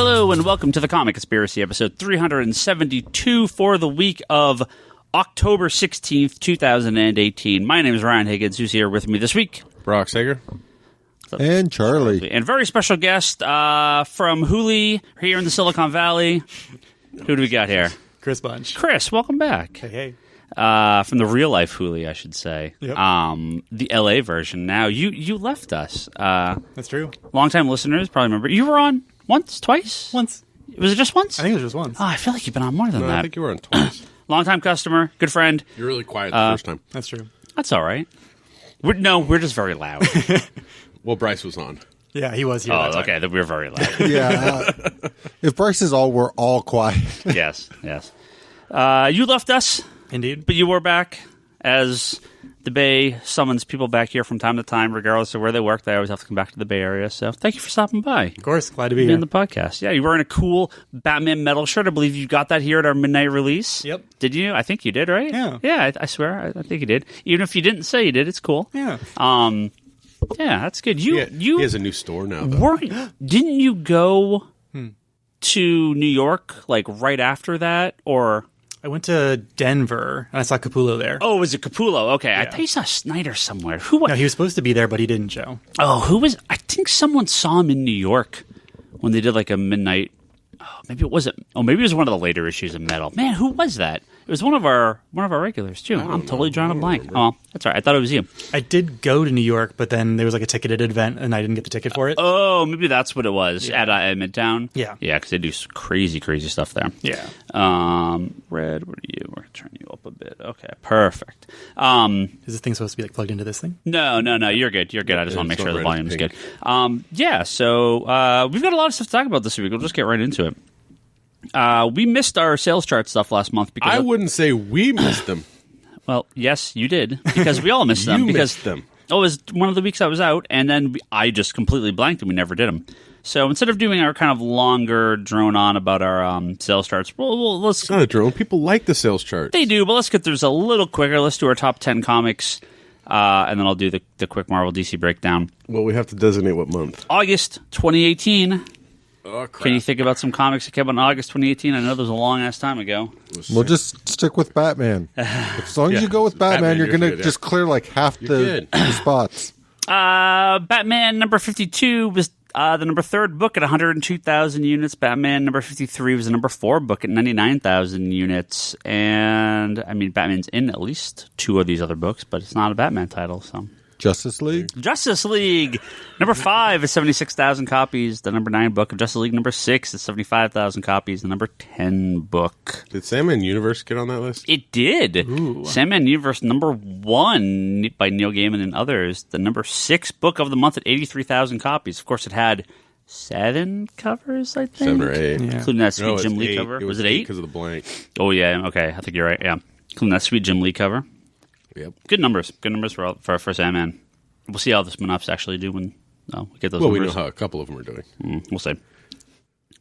Hello and welcome to the Comic Conspiracy, episode 372 for the week of October 16th, 2018. My name is Ryan Higgins. Who's here with me this week? Brock Sager. And Charlie. And very special guest from Hooli here in the Silicon Valley. Who do we got here? Chris Bunch. Chris, welcome back. Hey. From the real life Hooli, I should say. Yep. The LA version. Now, you left us. That's true. Longtime listeners probably remember. You were on once, twice? Once. Was it just once? I think it was just once. Oh, I feel like you've been on more than that. I think you were on twice. Longtime customer, good friend. You're really quiet the first time. That's true. That's all right. We're just very loud. Well, Bryce was on. Yeah, he was here. Oh, that time. okay. Then we're very loud. Yeah. If Bryce is all, we're all quiet. Yes. You left us, Indeed. but you were back as the Bay summons people back here from time to time, regardless of where they work. They always have to come back to the Bay Area. So thank you for stopping by. Of course. Glad to be In here. the podcast. Yeah, you were in a cool Batman metal shirt. I believe you got that here at our midnight release. Yep. Did you? I think you did, right? Yeah. Yeah, I swear. I think you did. Even if you didn't say you did, it's cool. Yeah. Yeah, that's good. He You has a new store now, though. didn't you go to New York like right after that, or? I went to Denver, and I saw Capullo there. Oh, was it Capullo? Okay, I Yeah. thought you saw Snyder somewhere. Who? No, he was supposed to be there, but he didn't show. Oh, who was? I think someone saw him in New York when they did like a midnight. Oh, maybe it wasn't. Oh, maybe it was one of the later issues of Metal. Man, who was that? It was one of our regulars too. I'm totally drawing a blank. Oh, that's all right. I thought it was you. I did go to New York, but then there was like a ticketed event, and I didn't get the ticket for it. Oh, maybe that's what it was at Midtown. Yeah. because they do crazy stuff there. Yeah. Red, what are you? We're gonna turn you up a bit. Okay, perfect. Is this thing supposed to be like plugged into this thing? No, you're good. I just want to make it's sure not the red, volume's it's good. pink. Yeah, so we've got a lot of stuff to talk about this week. We'll just get right into it. We missed our sales chart stuff last month because I wouldn't say we missed them. well, yes, you did because we all missed them. You because missed them. it was one of the weeks I was out, and then I just completely blanked and we never did them. So instead of doing our kind of longer drone on about our sales charts, let's It's not a drone. People like the sales chart. they do, but let's get through this a little quicker. Let's do our top 10 comics, and then I'll do the quick Marvel DC breakdown. Well, we have to designate what month. August 2018. Oh, crap. Can you think about some comics that came out in August 2018? I know that was a long-ass time ago. We'll just stick with Batman. As long as you go with Batman, Batman, you're you're going to good, just clear like half the spots. Batman number 52 was the number 3rd book at 102,000 units. Batman number 53 was the number 4 book at 99,000 units. And, I mean, Batman's in at least 2 of these other books, but it's not a Batman title, so... Justice League. Justice League number 5 is 76,000 copies. The number 9 book of Justice League number 6 is 75,000 copies. The number 10 book. Did Sandman Universe get on that list? It did. Ooh. Sandman Universe number 1 by Neil Gaiman and others. The number 6 book of the month at 83,000 copies. Of course, it had 7 covers, I think. 7 or 8. Yeah. Including that sweet No, it's Jim Lee 8. cover. It was it 8? Because of the blank. Oh, yeah. Okay. I think you're right. Yeah. Including that sweet Jim Lee cover. Yep. Good numbers. Good numbers for Sandman. We'll see how the spin-offs actually do when we get those Well, we numbers. know how a couple of them are doing. We'll see.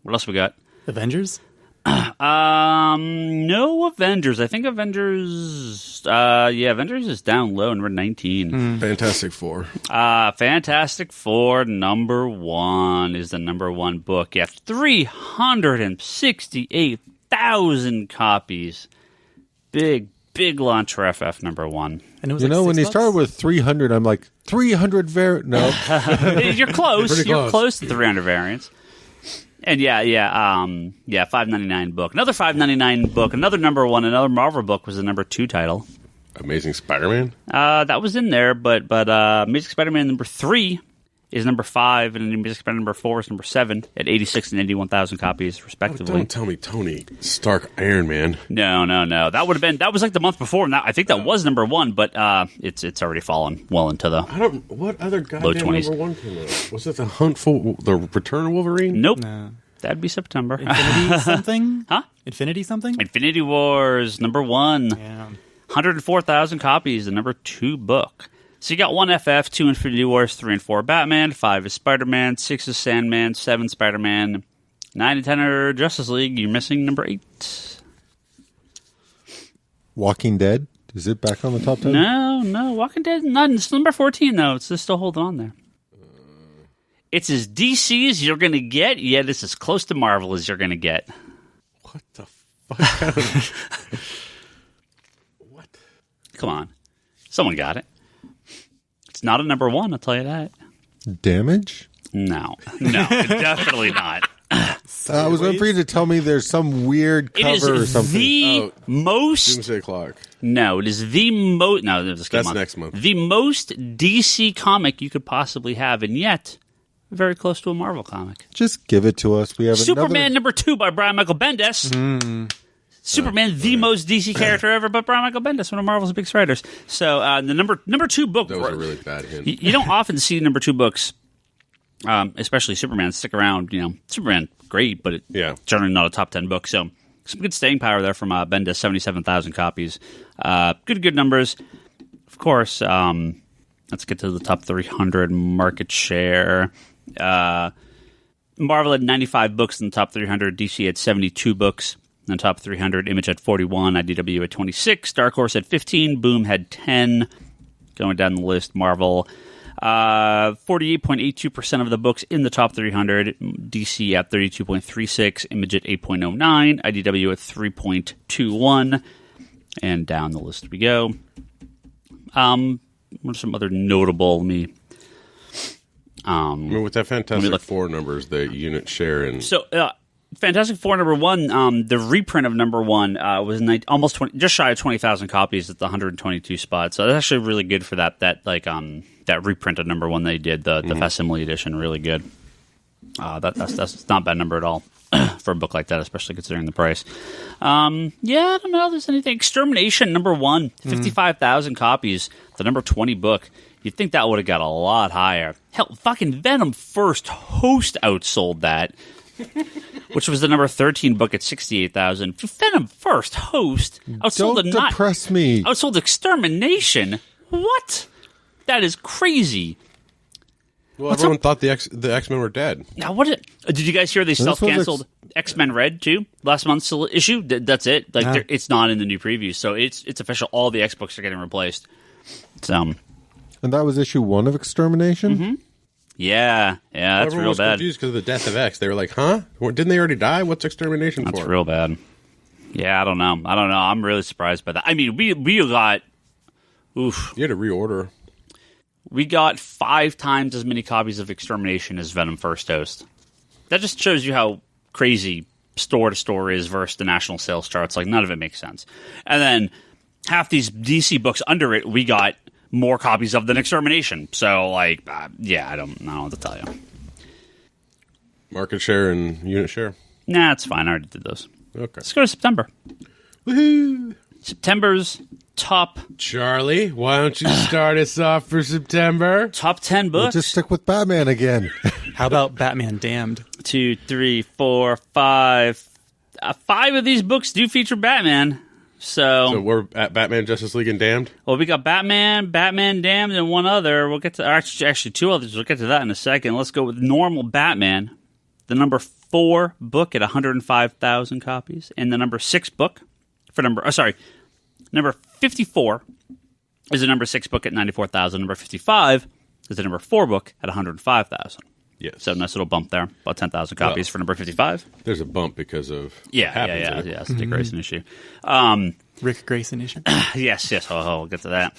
What else we got? Avengers? No Avengers. I think Avengers. Avengers is down low, number 19. Fantastic Four. Fantastic Four number 1 is the number 1 book. Yeah, 368,000 copies. Big launch for FF number 1. And it was When he started with 300, I'm like, 300 No. You're close. Pretty You're close. close to 300 variants. And $5.99 book. Another $5.99 book. Another number 1. Another Marvel book was the number 2 title. Amazing Spider-Man. That was in there, but Amazing Spider-Man number 3 is number 5, and Amazing Spider-Man number 4 is number 7 at 86 and 81,000 copies, respectively. Don't tell me Tony Stark Iron Man. No. That was like the month before, and I think that was number 1, but it's already fallen well into the What other Low goddamn 20s. number 1 came out? Was it the Return of Wolverine? Nope. No. That'd be September. Infinity something? Huh? Infinity something? Infinity Wars number 1. Yeah. 104,000 copies, the number 2 book. So you got 1 FF, 2 Infinity Wars, 3 and 4 Batman, 5 is Spider-Man, 6 is Sandman, 7 Spider-Man, 9 and 10 are Justice League. You're missing number 8. Walking Dead. Is it back on the top 10? No. Walking Dead, it's number 14, though. It's still holding on there. It's as DC as you're going to get, yet it's as close to Marvel as you're going to get. What the fuck? What? Come on. Someone got it. It's not a number one, I'll tell you that. Damage? No, definitely not. I was waiting for you to tell me there's some weird cover or something. The most... Doomsday Clock. No, it is the most... No, that's next month. The most DC comic you could possibly have, and yet very close to a Marvel comic. Just give it to us. We have Superman number 2 by Brian Michael Bendis. Superman, the most DC character ever, but Brian Michael Bendis, one of Marvel's biggest writers. So the number 2 book... That was a really bad hint. You don't often see number 2 books, especially Superman, stick around. Superman, great, but it's generally not a top 10 book. So some good staying power there from Bendis, 77,000 copies. Good numbers. Of course, let's get to the top 300 market share. Marvel had 95 books in the top 300. DC had 72 books in the top 300. Image had 41. IDW had 26. Dark Horse had 15. Boom had 10. Going down the list, Marvel... 48.82% of the books in the top 300. DC at 32.36, Image at 8.09, IDW at 3.21, and down the list we go. What are some other notable? With that Fantastic Four numbers, the unit share and Fantastic Four number 1, the reprint of number 1 was almost 20, just shy of 20,000 copies at the 122 spot. So that's actually really good for that reprint of number 1 they did, the facsimile edition, really good. That's not a bad number at all for a book like that, especially considering the price. I don't know if there's anything. Extermination number 1, 55,000 copies, the number 20 book. You'd think that would have got a lot higher. Hell, fucking Venom First Host outsold that. Which was the number 13 book at 68,000. Venom First Host outsold Don't depress me. Outsold Extermination. What? That is crazy. Well, everyone thought the X-Men were dead. Now, did you guys hear they self-canceled X-Men Red too? Last month's issue. That's it. It's not in the new previews, so it's official. All the X books are getting replaced. So, and that was issue 1 of Extermination. Mm-hmm. Yeah, that's everyone real was bad. Confused because of the death of X. They were like, "Huh? Didn't they already die? What's Extermination for?" That's real bad. Yeah, I don't know. I'm really surprised by that. I mean, we got, oof. You had to reorder. We got 5 times as many copies of Extermination as Venom First Host. That just shows you how crazy store to store is versus the national sales charts. Like, none of it makes sense. And then half these DC books under it, we got more copies of than Extermination. So, I don't know what to tell you. Market share and unit share? Nah, it's fine. I already did those. Okay. Let's go to September. Woohoo! September's top... Charlie, why don't you start us off for September? Top 10 books. We'll just stick with Batman again. How about Batman Damned? 2, 3, 4, 5. 5 of these books do feature Batman. So we're at Batman, Justice League, and Damned? Well, we got Batman, Damned, and one other. We'll get to actually 2 others. We'll get to that in a second. Let's go with normal Batman, the number 4 book at 105,000 copies, and the number 6 book for number 54 is the number 6 book at 94,000. Number 55 is the number 4 book at 105,000. Yes. So nice little bump there, about 10,000 copies for number 55. There's a bump because of Yeah, it's a Dick Grayson issue. Ric Grayson issue. Yes, we'll get to that.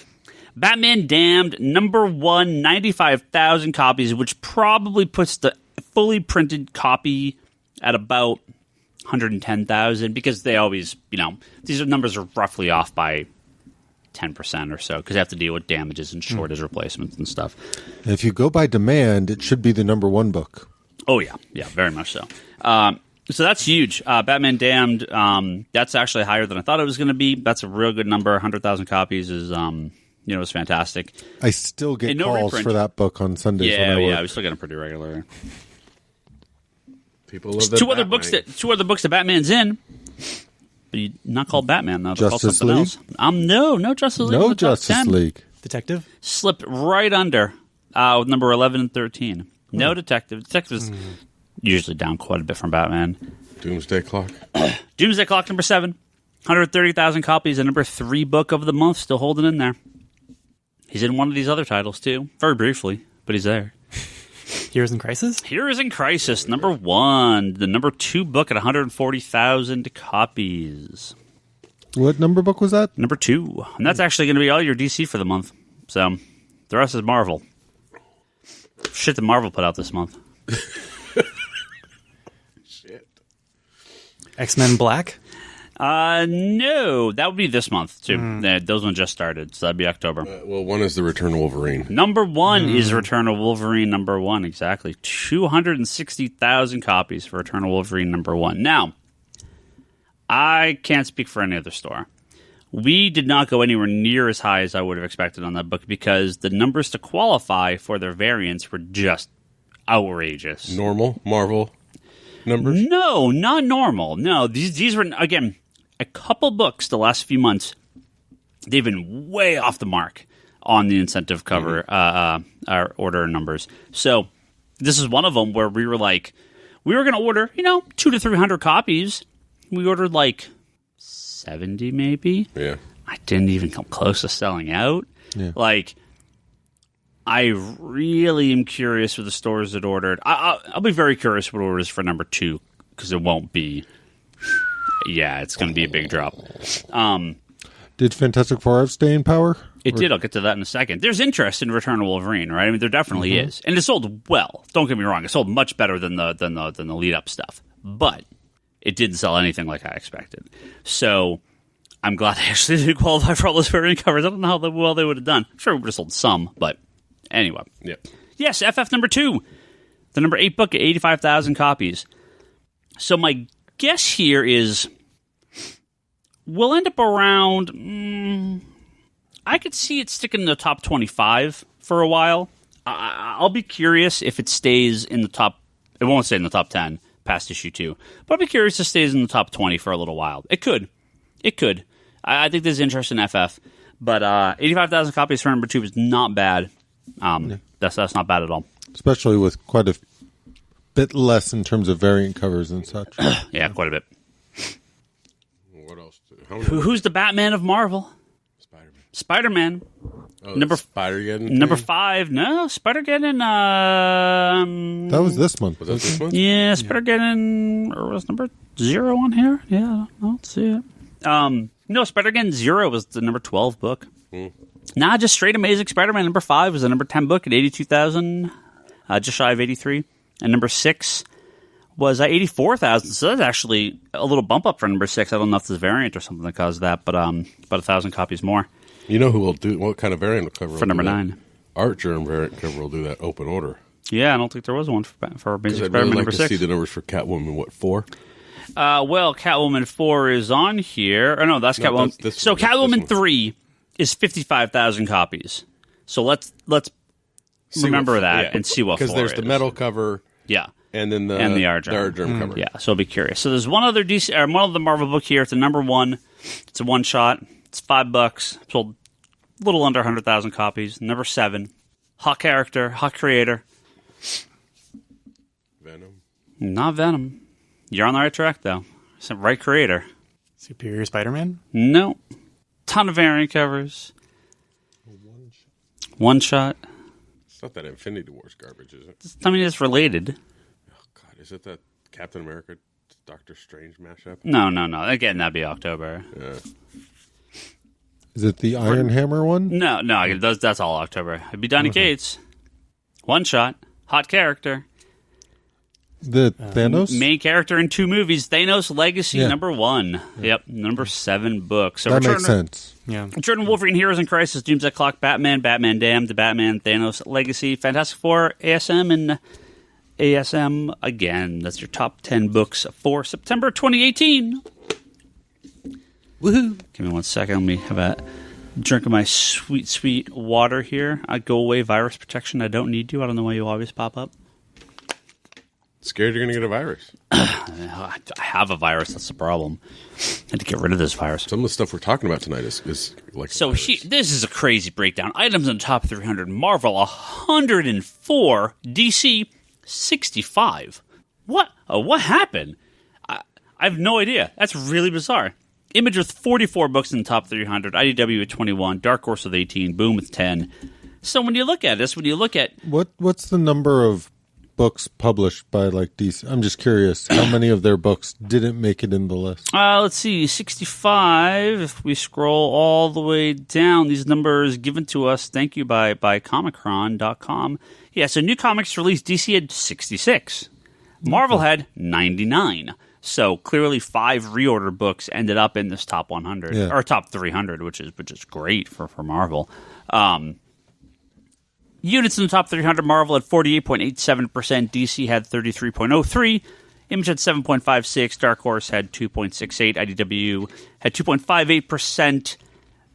Batman Damned, number 1, 95,000 copies, which probably puts the fully printed copy at about 110,000 because they always, these numbers are roughly off by 10% or so because they have to deal with damages and shortage replacements and stuff. If you go by demand, it should be the number 1 book. Oh, yeah, very much so. So that's huge. Batman Damned, that's actually higher than I thought it was going to be. That's a real good number. 100,000 copies is, is fantastic. I still get calls reprint for that book on Sundays. Yeah, we still get them pretty regular. People love that. Two other books that Batman's in. But not called Batman, though. They're called Justice something League? else. No Justice League. No Justice League. Detective? Slipped right under with number 11 and 13. No Detective. Detective is usually down quite a bit from Batman. Doomsday Clock. Doomsday Clock, number 7. 130,000 copies. The number 3 book of the month. Still holding in there. He's in one of these other titles, too. Very briefly, but he's there. Heroes in Crisis? Heroes in Crisis, number 1. The number 2 book at 140,000 copies. What number book was that? Number 2. And that's actually going to be all your DC for the month. So, the rest is Marvel. Shit that Marvel put out this month. Shit. X-Men Black? No. That would be this month, too. Those ones just started, so that'd be October. Well, one is the Return of Wolverine. Number 1 is Return of Wolverine number 1, exactly. 260,000 copies for Return of Wolverine number 1. Now, I can't speak for any other store. We did not go anywhere near as high as I would have expected on that book because the numbers to qualify for their variants were just outrageous. Normal Marvel numbers? No, not normal. No, these were, again, a couple books the last few months, they've been way off the mark on the incentive cover our order numbers. So this is one of them where we were like, we were going to order, 200 to 300 copies. We ordered like 70 maybe. Yeah. I didn't even come close to selling out. Yeah. Like, I really am curious for the stores that ordered. I'll be very curious what orders for number 2 because it won't be. Yeah, it's going to be a big drop. Did Fantastic Four have staying power? It did. I'll get to that in a second. There's interest in Return of Wolverine, right? I mean, there definitely is, and it sold well. Don't get me wrong; it sold much better than the lead up stuff, but it didn't sell anything like I expected. So I'm glad I actually did qualify for all those variant covers. I don't know how well they would have done. I'm sure we would have sold some, but anyway. Yeah. Yes, FF number 2, the number 8 book at 85,000 copies. So my guess here is we'll end up around. I could see it sticking in the top 25 for a while. I'll be curious if it stays in the top. It won't stay in the top 10 past issue 2, but I'll be curious if it stays in the top 20 for a little while. It could. I think there's interest in FF, but 85,000 copies for number 2 is not bad. That's not bad at all. Especially with quite a bit less in terms of variant covers and such. Yeah, quite a bit. What else? Who's the Batman of Marvel? Spider-Man. Spider-Man. Oh, Number Spider-Geddon Number thing? 5. No, Spider-Geddon. That was this month. Was that this month? Yeah, Spider-Geddon. Or was number 0 on here? Yeah, I don't see it. No, Spider-Geddon 0 was the number 12 book. Nah, just straight Amazing Spider-Man. Number 5 was the number 10 book at 82,000, just shy of 83. And number 6 was 84,000. So that's actually a little bump up for number 6. I don't know if there's a variant or something that caused that, but about 1,000 copies more. You know who will do what kind of variant cover For number 9. Art Germ variant cover will do that open order. Yeah, I don't think there was one for Amazing I'd Spider-Man really like number to 6. see the numbers for Catwoman. 4? Well, Catwoman 4 is on here. Oh, no, that's No, Catwoman. that's this So one. Catwoman This one. 3 is 55,000 copies. So let's remember that and see what 4 Because there's the is. metal cover Yeah. and then the Art Germ. cover. Yeah, so I'll be curious. So there's one other DC, or one of the Marvel book here. It's a number 1. It's a one shot. It's $5. Sold a little under 100,000 copies. Number 7. Hot character, hot creator. Venom. Not Venom. You're on the right track though. It's the right creator. Superior Spider-Man? No. Ton of variant covers. One shot. It's not that Infinity Wars garbage, is it? I mean, it's related. Oh, God. Is it that Captain America Doctor Strange mashup? No. Again, that'd be October. Yeah. Is it the Iron Hammer one? No, that's all October. It'd be Donny Cates. One shot. Hot character. The Thanos? Main character in 2 movies. Thanos Legacy, Yeah. number 1. Yep, number 7 book. So That makes sense. Yeah. Return of Wolverine, Heroes in Crisis, Doomsday Clock, Batman, Batman Damned, The Batman, Thanos Legacy, Fantastic Four, ASM, and ASM again. That's your top 10 books for September 2018. Woohoo! Give me 1 second. Let me have a drink of my sweet, sweet water here. Go away, virus protection. I don't need you. I don't know why you always pop up. Scared you're going to get a virus. I have a virus. That's the problem. I had to get rid of this virus. Some of the stuff we're talking about tonight is like. So this is a crazy breakdown. Items in the top 300. Marvel 104. DC 65. What? What happened? I have no idea. That's really bizarre. Image with 44 books in the top 300. IDW with 21. Dark Horse with 18. Boom with 10. So when you look at this, What's the number of books published by like DC? I'm just curious. How many of their books didn't make it in the list? Let's see, 65. If we scroll all the way down, these numbers given to us, thank you, by Comicron.com. Yeah, so new comics released, DC had 66. Marvel had 99. So clearly 5 reorder books ended up in this top 100 or top 300, which is great for Marvel. Units in the top 300, Marvel had 48.87%, DC had 33.03%, Image had 7.56%, Dark Horse had 2.68%, IDW had 2.58%,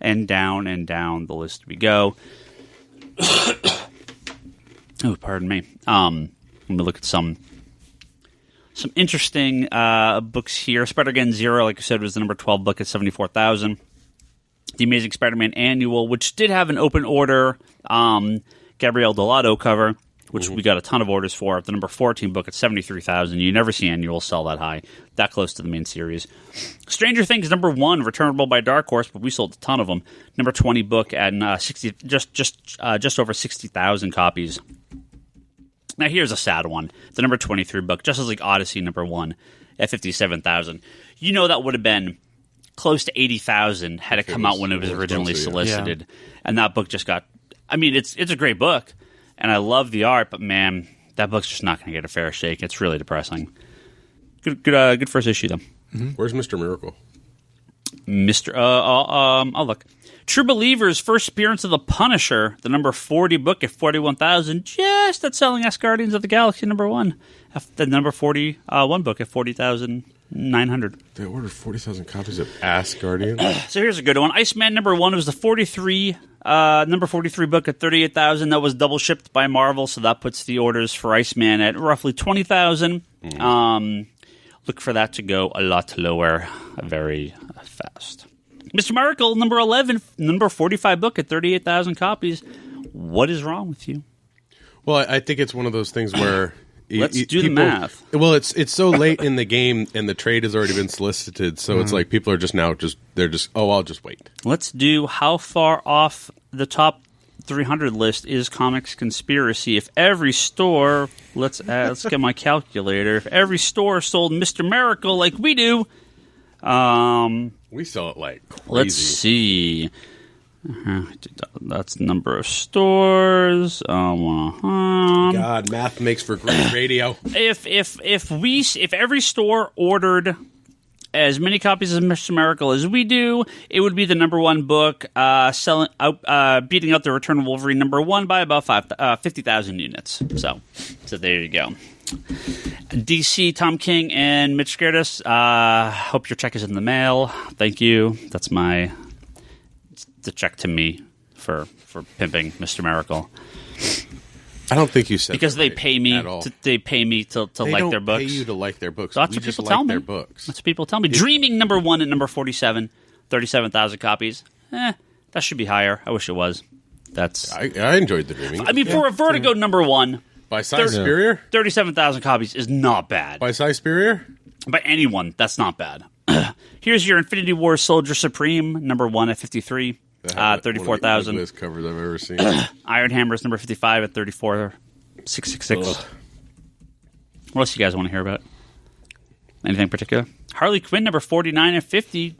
and down the list we go. Oh, pardon me. Let me look at some interesting books here. Spider-Man Zero, like I said, was the number 12 book at 74,000. The Amazing Spider-Man Annual, which did have an open order Gabrielle Delato cover, which we got a ton of orders for. The number 14 book at 73,000. You never see annuals sell that high, that close to the main series. Stranger Things number 1, returnable by Dark Horse, but we sold a ton of them. Number 20 book at just over 60,000 copies. Now here's a sad one. The number 23 book, Justice League Odyssey number 1 at 57,000. You know that would have been close to 80,000 had it come out when it was originally solicited. Yeah. And that book just got... I mean, it's a great book, and I love the art, but man, that book's just not going to get a fair shake. It's really depressing. Good first issue, though. Mm-hmm. Where's Mr. Miracle? I'll look. True Believers, first appearance of the Punisher, the number 40 book at 41,000, just at selling us Guardians of the Galaxy number 1. The number 41 book at 40,900. They ordered 40,000 copies of Ass Guardian. So here's a good one. Iceman number 1 was the number 43 book at 38,000. That was double shipped by Marvel, so that puts the orders for Iceman at roughly 20,000. Look for that to go a lot lower very fast. Mr. Miracle, number 11, number 45 book at 38,000 copies. What is wrong with you? Well, I think it's one of those things where... Let's do the math. Well, it's so late in the game, and the trade has already been solicited, so it's like people are just now I'll just wait. Let's do how far off the top 300 list is Comics Conspiracy. If every store, let's get my calculator. If every store sold Mr. Miracle like we do, we sell it like crazy. Let's see. That's the number of stores. God, math makes for great radio. If every store ordered as many copies of Mr. Miracle as we do, it would be the number 1 book, beating out the Return of Wolverine number 1 by about 50,000 units. So there you go. DC, Tom King, and Mitch Gertis. Hope your check is in the mail. Thank you. That's the check to me for pimping Mr. Miracle. I don't think you said because they right pay me. They pay me to like their books. They don't pay you to like their books. So that's what people tell me. That's what people tell me. Dreaming number 1 at number 47, 37,000 copies. That should be higher. I wish it was. I enjoyed the Dreaming. I mean, for a Vertigo number 1, by Cy Spurrier, 37,000 copies is not bad. By Cy Spurrier, by anyone, that's not bad. Here's your Infinity War Soldier Supreme number 1 at 53. 34,000. Best covers I've ever seen. Iron Hammer's number 55 at 34,666. What else you guys want to hear about? Anything in particular? Harley Quinn number 49 at 50.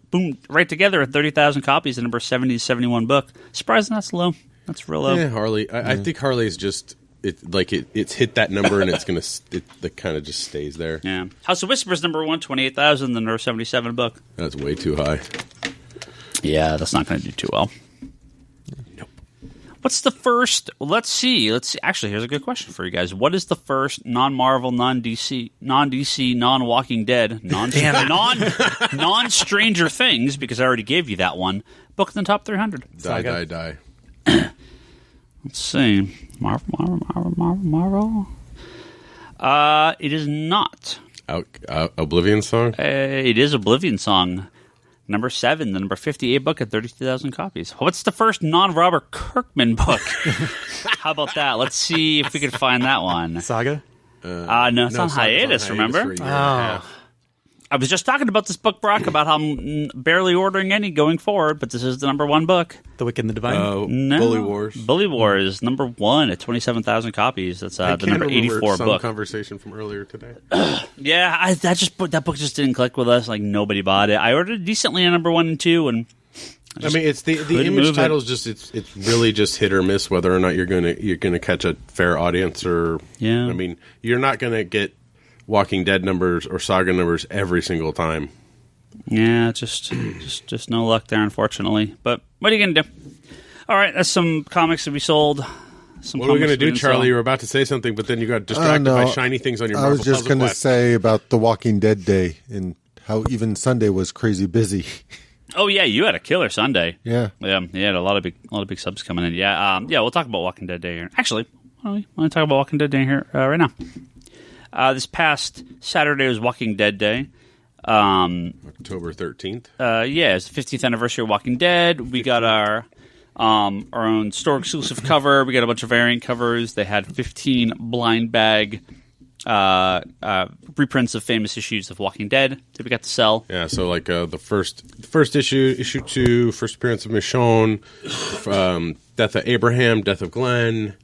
Boom, right together at 30,000 copies. The number 70 71 book. Surprising that's low. That's real low. Yeah, Harley. I think Harley's just it's hit that number and it kind of just stays there. Yeah. House of Whispers number 1 28,000. The number 77 book. That's way too high. Yeah, that's not going to do too well. Nope. What's the first... Let's see. Actually, here's a good question for you guys. What is the first non-Marvel, non-DC, non-Walking Dead, non-Stranger Things, because I already gave you that one, book in the top 300? Die. Let's see. Marvel. It is not. Oblivion Song? It is Oblivion Song. Number 7, the number 58 book at 32,000 copies. What's the first non-Robert Kirkman book? How about that? Let's see if we can find that one. Saga? No, it's on hiatus, remember? Oh. I was just talking about this book, Brock, about how I'm barely ordering any going forward, but this is the number one book. The Wicked and the Divine? No. Bully Wars. Bully Wars, number one at 27,000 copies. That's the number 84 some book. conversation from earlier today. Yeah, that book just didn't click with us. Like, nobody bought it. I ordered it decently at number 1 and 2, and I mean, it's the image titles. Just it's really just hit or miss whether or not you're gonna catch a fair audience or. Yeah. I mean, you're not gonna get Walking Dead numbers or Saga numbers every single time. yeah, just no luck there, unfortunately. But what are you gonna do? All right, that's some comics that we sold. What are we gonna do, Charlie? You were about to say something, but then you got distracted by shiny things on your. I was just going to say about the Walking Dead day and how even Sunday was crazy busy. Oh yeah, you had a killer Sunday. Yeah, you had a lot of big subs coming in. Yeah, we'll talk about Walking Dead Day here. Actually, I want to talk about Walking Dead Day here right now. This past Saturday was Walking Dead Day. October 13th. Yeah, it's the 50th anniversary of Walking Dead. We got our own store exclusive cover. We got a bunch of variant covers. They had 15 blind bag reprints of famous issues of Walking Dead that we got to sell. Yeah, so like the first issue 2, first appearance of Michonne, Death of Abraham, Death of Glenn,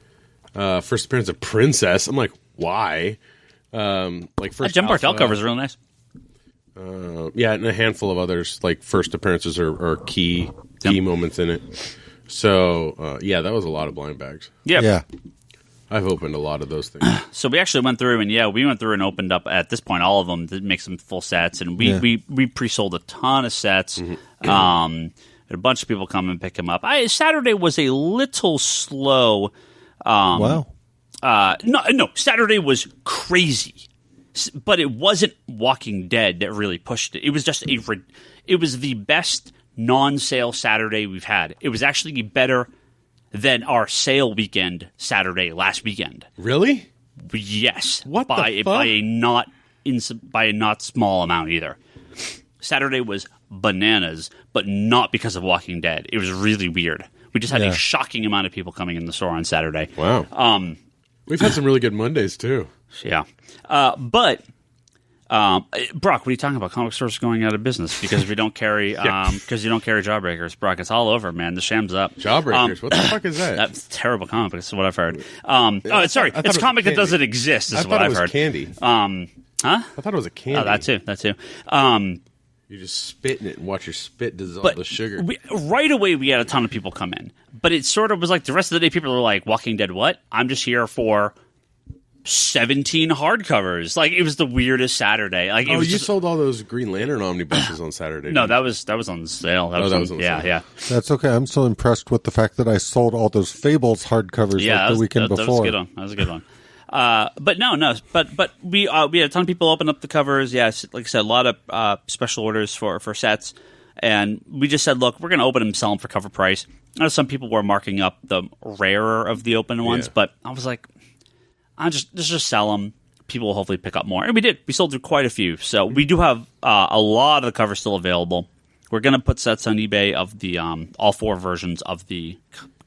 first appearance of Princess. I'm like, why? Like first That Jim Bartel cover is really nice. Yeah, and a handful of others, like first appearances or key moments in it. So yeah, that was a lot of blind bags. yeah. I've opened a lot of those things. So we actually went through, and we went through and opened up at this point all of them to make some full sets, and we pre-sold a ton of sets. A bunch of people come and pick them up. Saturday was a little slow. Wow. No, Saturday was crazy, but it wasn't Walking Dead that really pushed it. It was just it was the best non-sale Saturday we've had. It was actually better than our sale weekend Saturday last weekend. Really? Yes. What by the fuck? by a not small amount either. Saturday was bananas, but not because of Walking Dead. It was really weird. We just had a shocking amount of people coming in the store on Saturday. Wow. We've had some really good Mondays too. Yeah. But Brock, what are you talking about? Comic stores going out of business because we don't carry because you don't carry Jawbreakers. Brock, it's all over, man. The sham's up. Jawbreakers? What the fuck is that? That's a terrible comic. That's what I've heard. Sorry, it's a comic that doesn't exist. Is what I've heard. Candy. Huh? I thought it was a candy. Oh, that too. You just spit in it and watch your spit dissolve the sugar. Right away, we had a ton of people come in, but it sort of was like the rest of the day. People were like, "Walking Dead, what? I'm just here for 17 hardcovers." Like, it was the weirdest Saturday. Like, you sold all those Green Lantern omnibuses on Saturday. No, that was on sale. That was on sale. Yeah. That's okay. I'm still impressed with the fact that I sold all those Fables hardcovers the weekend before. That was a good one. That was a good one. But we had a ton of people open up the covers. Yeah, like I said, a lot of special orders for sets, and we just said, look, we're going to open them and sell them for cover price. I know some people were marking up the rarer of the open ones, but I was like, let's just sell them. People will hopefully pick up more, and we did. We sold through quite a few, so we do have a lot of the covers still available. We're going to put sets on eBay of the all 4 versions of the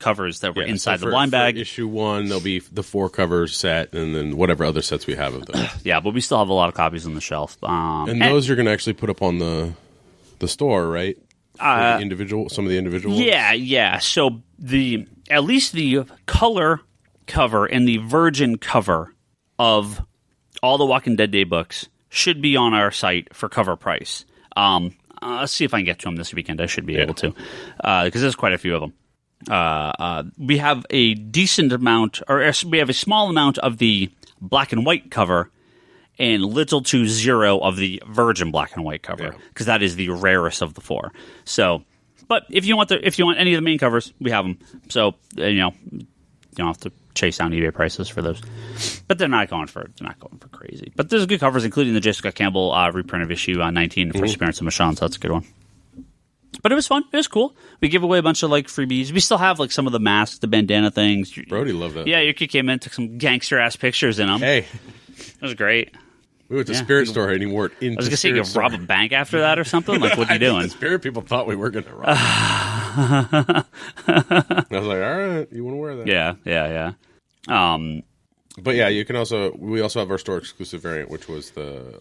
covers that were inside the blind bag. For issue 1, there'll be the 4 cover set, and then whatever other sets we have of those. Yeah, but we still have a lot of copies on the shelf. And those you're going to actually put up on the store, right? Some of the individual ones? Yeah. So at least the color cover and the virgin cover of all the Walking Dead Day books should be on our site for cover price. Let's see if I can get to them this weekend. I should be able to, because there's quite a few of them. We have a decent amount, or we have a small amount of the black and white cover, and little to zero of the virgin black and white cover, because that is the rarest of the 4. So, but if you want any of the main covers, we have them. So you don't have to chase down eBay prices for those, but they're not going for crazy. But there's good covers, including the J. Scott Campbell reprint of issue 19, the first appearance of Michonne. So that's a good one. But it was fun. It was cool. We give away a bunch of freebies. We still have some of the masks, the bandana things. Brody loved that. Yeah, your kid came in, took some gangster ass pictures in them. Hey, it was great. We went to Spirit Store and he wore it into. I was gonna say, you rob a bank after that or something. Like, what are you doing? The Spirit people thought we were gonna rob. I was like, all right, you want to wear that? Yeah. But yeah, you can we also have our store exclusive variant, which was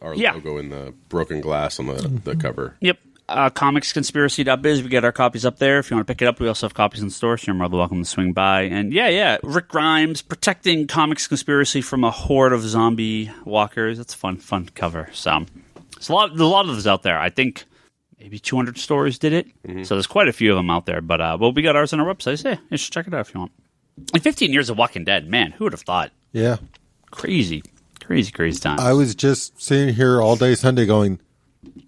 our logo in the broken glass on the cover. Yep. Comicsconspiracy.biz. We get our copies up there. If you want to pick it up, we also have copies in the store, so you're more than welcome to swing by. And Rick Grimes protecting Comics Conspiracy from a horde of zombie walkers. It's a fun cover. So there's a lot of those out there. I think maybe 200 stores did it. Mm-hmm. So there's quite a few of them out there. But we got ours on our website. So yeah, you should check it out if you want. And 15 years of Walking Dead, man, who would have thought? Yeah. Crazy time. I was just sitting here all day Sunday going,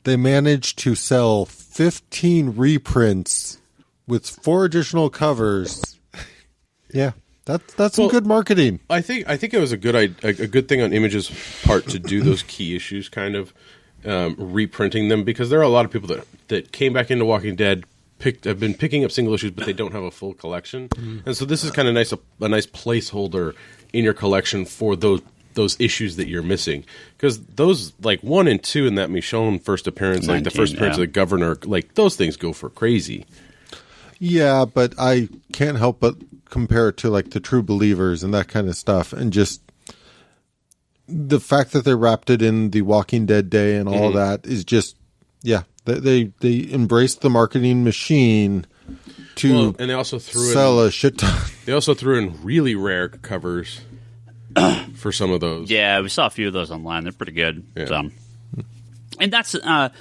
they managed to sell 15 reprints with 4 additional covers. Yeah, that's some good marketing. I think it was a good thing on Image's part to do those key issues, kind of reprinting them, because there are a lot of people that came back into Walking Dead, have been picking up single issues, but they don't have a full collection, and so this is kind of a nice placeholder in your collection for those issues that you're missing, because those like 1 and 2 in that Michonne first appearance, like the first appearance of the Governor, like those things go for crazy. Yeah, but I can't help but compare it to like the True Believers and that kind of stuff, and just the fact that they wrapped it in the Walking Dead day and all that is just they embraced the marketing machine to and they also sell a shit ton. They also threw in really rare covers for some of those. Yeah, we saw a few of those online. They're pretty good. Yeah. So. And that's, when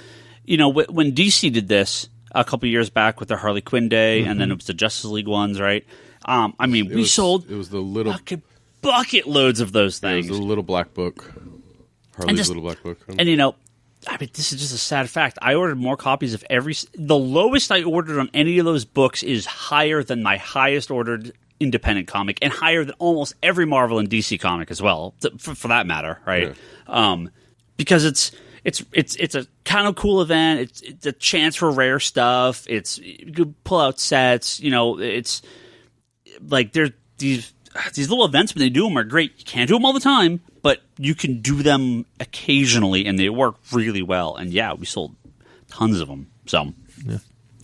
DC did this a couple years back with the Harley Quinn Day, and then it was the Justice League ones, right? We sold it was the little bucket loads of those things. It was the little black book. Harley's little black book. And, this is just a sad fact. I ordered more copies of the lowest I ordered on any of those books is higher than my highest ordered independent comic, and higher than almost every Marvel and DC comic as well, for that matter, right? Yeah. Because it's a kind of cool event. It's a chance for rare stuff. You could pull out sets. It's like there's these little events when they do them are great. You can't do them all the time, but you can do them occasionally, and they work really well. And we sold tons of them. So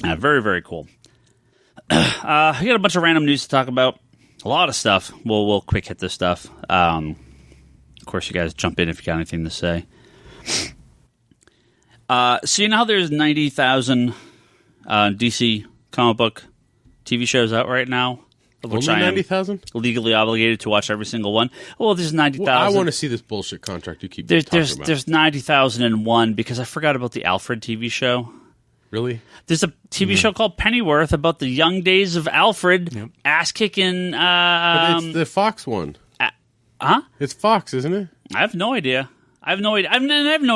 very, very cool. We got a bunch of random news to talk about. A lot of stuff. We'll quick hit this stuff. Of course, you guys jump in if you got anything to say. So how there's 90,000 DC comic book TV shows out right now, of which Only I am 90,000? legally obligated to watch every single one. Well, there's 90,000. I want to see this bullshit contract you keep talking about. There's 90,001 because I forgot about the Alfred TV show. Really? There's a TV show called Pennyworth about the young days of Alfred, ass-kicking... but it's the Fox one. Huh? It's Fox, isn't it? I have no idea. I have no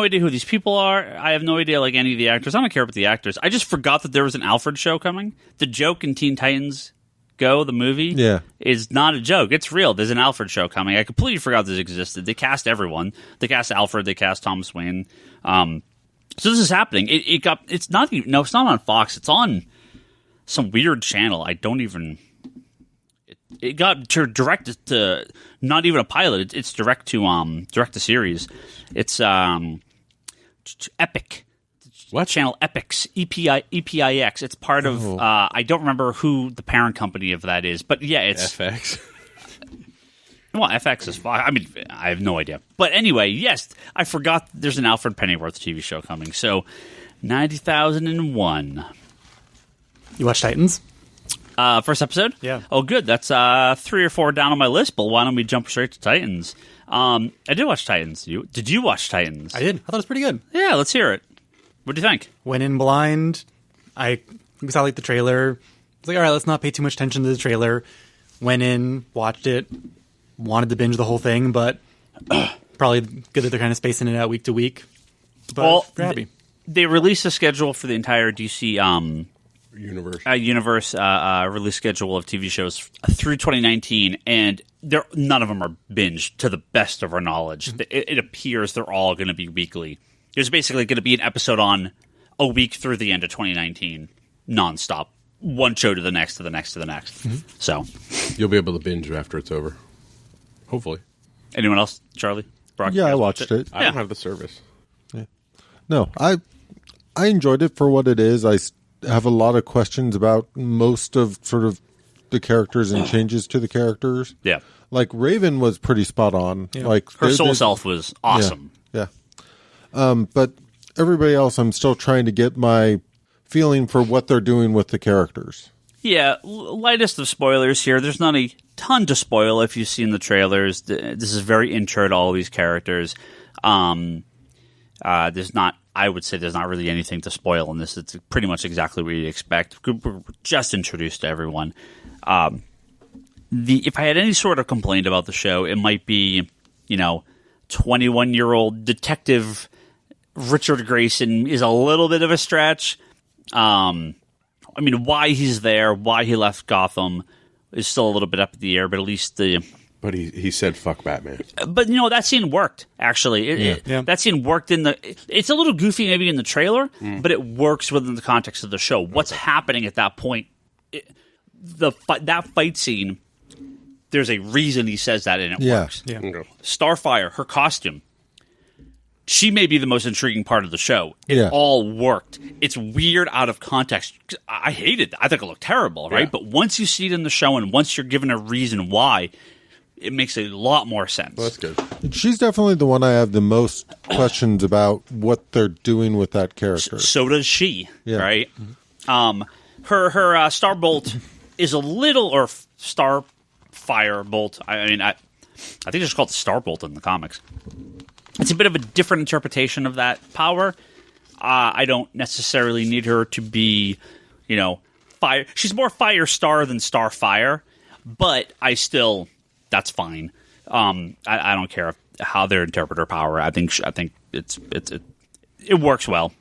idea who these people are. I have no idea, any of the actors. I don't care about the actors. I just forgot that there was an Alfred show coming. The joke in Teen Titans Go, the movie, is not a joke. It's real. There's an Alfred show coming. I completely forgot this existed. They cast everyone. They cast Alfred. They cast Thomas Wayne. So this is happening. It's not on Fox. It's on some weird channel. I don't even. It got direct to not even a pilot. It's direct to series. It's Epic. What channel? Epix. EPIX. It's part of. I don't remember who the parent company of that is, but it's FX. Well, FX is fine. I mean, I have no idea. But anyway, yes, I forgot there's an Alfred Pennyworth TV show coming. So, 90,001. You watch Titans? First episode? Yeah. Oh, good. That's 3 or 4 down on my list, but why don't we jump straight to Titans? I did watch Titans. Did you watch Titans? I did. I thought it was pretty good. Yeah, let's hear it. What do you think? Went in blind. I saw the trailer. I was like, all right, let's not pay too much attention to the trailer. Went in, watched it. Wanted to binge the whole thing, but probably good that they're kind of spacing it out week to week. But happy. They released a schedule for the entire DC universe release schedule of TV shows through 2019, and none of them are binged to the best of our knowledge. Mm-hmm. It appears they're all going to be weekly. There's basically going to be an episode on a week through the end of 2019, nonstop. One show to the next, to the next, to the next. Mm-hmm. So you'll be able to binge after it's over. Hopefully. Anyone else? Charlie? Brock? Yeah, I watched it. I don't have the service. Yeah. No, I enjoyed it for what it is. I have a lot of questions about most of sort of the characters and changes to the characters. Yeah. Like Raven was pretty spot on. Yeah. Like Her soul self was awesome. Yeah. But everybody else, I'm still trying to get my feeling for what they're doing with the characters. Yeah, lightest of spoilers here. There's not a ton to spoil if you've seen the trailers. This is very intro to all these characters. There's not, I would say, there's not really anything to spoil in this. It's pretty much exactly what you'd expect. We're just introduced to everyone. If I had any sort of complaint about the show, it might be, 21-year-old detective Richard Grayson is a little bit of a stretch. Why he's there, why he left Gotham is still a little bit up in the air, but at least But he said fuck Batman. But that scene worked, actually. That scene worked it's a little goofy maybe in the trailer, but it works within the context of the show. What's happening at that point, that fight scene, there's a reason he says that and it works. Yeah. Okay. Starfire, her costume, she may be the most intriguing part of the show. It Yeah. all worked. It's weird out of context. I hated it. I think it looked terrible, right? Yeah. But once you see it in the show and once you're given a reason why, it makes a lot more sense. Well, that's good. She's definitely the one I have the most questions about what they're doing with that character. So does she, Yeah. right? Her Starbolt is a little, or Starfire Bolt. I think it's called Starbolt in the comics. It's a bit of a different interpretation of that power. I don't necessarily need her to be, fire. She's more Firestar than Starfire, but that's fine. I don't care how they interpret her power. I think it works well.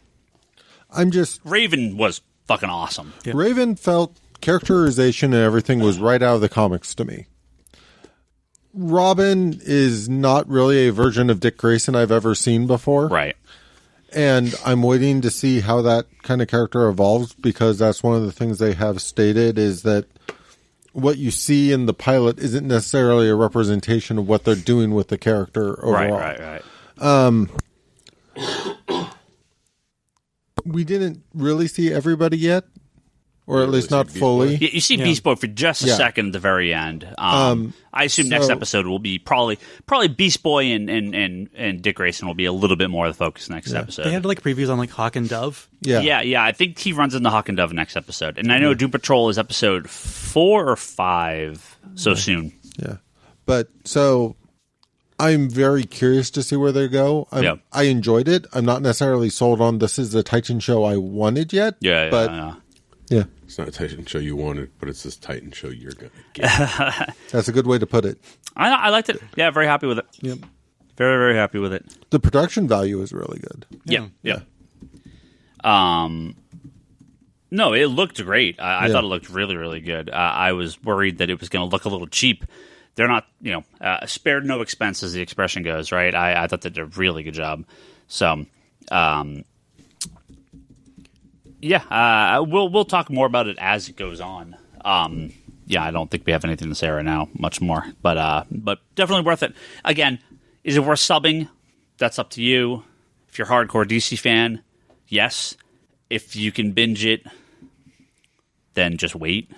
Raven was fucking awesome. Yeah. Raven felt characterization and everything was right out of the comics to me. Robin is not really a version of Dick Grayson I've ever seen before. Right. And I'm waiting to see how that kind of character evolves, because that's one of the things they have stated is that what you see in the pilot isn't necessarily a representation of what they're doing with the character overall. Right. We didn't really see everybody yet, or at least not fully. You see Beast Boy for just a second at the very end. I assume next episode will be probably Beast Boy and Dick Grayson will be a little bit more of the focus next episode. They had previews on Hawk and Dove. Yeah. I think he runs into Hawk and Dove next episode, and I know Doom Patrol is episode 4 or 5 soon. Yeah, but so I'm very curious to see where they go. I enjoyed it. I'm not necessarily sold on this is the Titan show I wanted yet. Yeah. It's not a Titan show you wanted, but it's this Titan show you're going to get. That's a good way to put it. I liked it. Yeah, very happy with it. Yep. Very, very happy with it. The production value is really good. Yeah. No, it looked great. I thought it looked really, really good. I was worried that it was going to look a little cheap. They're not, spared no expense, as the expression goes, right? I thought they did a really good job. So, we'll talk more about it as it goes on. I don't think we have anything to say right now, much more, but definitely worth it. Again, is it worth subbing? That's up to you. If you're a hardcore DC fan, yes. If you can binge it, then just wait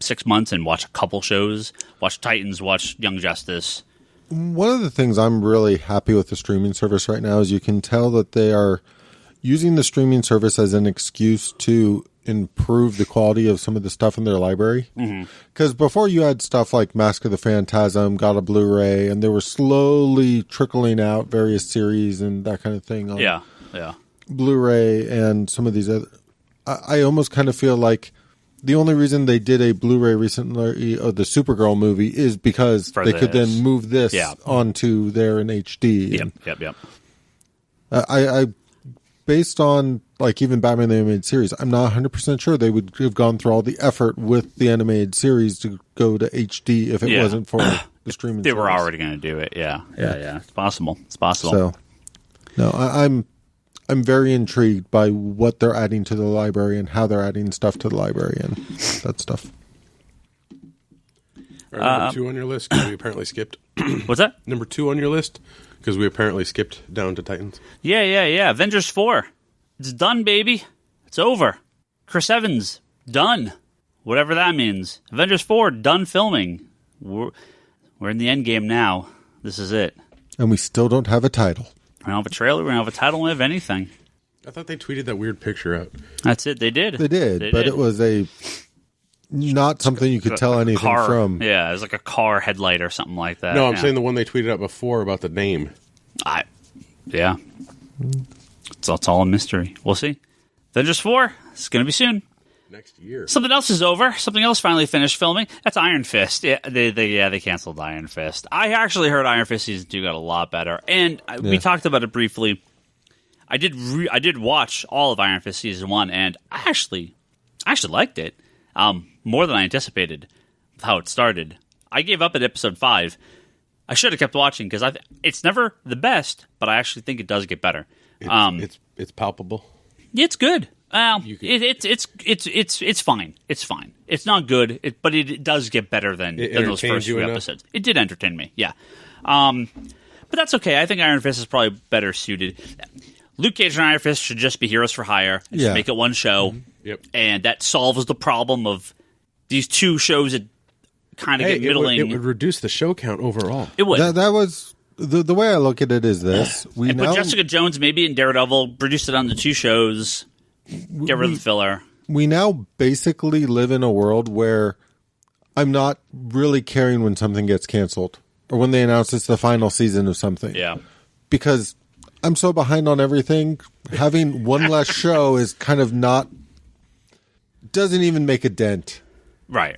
6 months and watch a couple shows. Watch Titans, watch Young Justice. One of the things I'm really happy with the streaming service right now is you can tell that they are using the streaming service as an excuse to improve the quality of some of the stuff in their library. Because before you had stuff like Mask of the Phantasm, got a Blu-ray, and they were slowly trickling out various series and that kind of thing on Blu-ray and some of these other... I almost kind of feel like the only reason they did a Blu-ray recently of the Supergirl movie is because they could then move this onto there in HD. Yep. I based on even Batman the Animated Series, I'm not 100% sure they would have gone through all the effort with the animated series to go to HD if it wasn't for the streaming They service. were already going to do it, yeah. It's possible. So, no, I'm very intrigued by what they're adding to the library and how they're adding stuff to the library and that stuff. All right, number 2 on your list, because we apparently skipped. What's that? Number 2 on your list, because we apparently skipped down to Titans. Yeah. Avengers 4. It's done, baby. It's over. Chris Evans, done. whatever that means. Avengers 4, done filming. We're in the end game now. This is it. And we still don't have a title. We don't have a trailer. We don't have a title. We don't have anything. I thought they tweeted that weird picture out. That's it. They did. They did, but it was not something you could tell anything car, from. Yeah, it was like a car headlight or something like that. No, I'm saying the one they tweeted out before about the name. Yeah. It's all a mystery. We'll see. Avengers 4, it's going to be soon. Next year. Something else is over. Something else finally finished filming. That's Iron Fist. Yeah, they canceled Iron Fist. I actually heard Iron Fist season 2 got a lot better, and we talked about it briefly. I did watch all of Iron Fist season 1, and I actually liked it more than I anticipated with how it started. I gave up at episode 5. I should have kept watching because it's never the best, but I actually think it does get better. It's palpable. It's good. It's fine. It's fine. It's not good, but it does get better than those first few episodes. It did entertain me, yeah. But that's okay. I think Iron Fist is probably better suited. Luke Cage and Iron Fist should just be heroes for hire. And just make it one show. Mm-hmm. Yep. And that solves the problem of these two shows that kind of get middling. It would reduce the show count overall. It would. That was... The way I look at it is this. Put Jessica Jones maybe in Daredevil, reduce it on the 2 shows, get rid of the filler. We now basically live in a world where I'm not really caring when something gets canceled or when they announce it's the final season of something. Yeah. Because I'm so behind on everything. Having one less show is kind of not... doesn't even make a dent. Right.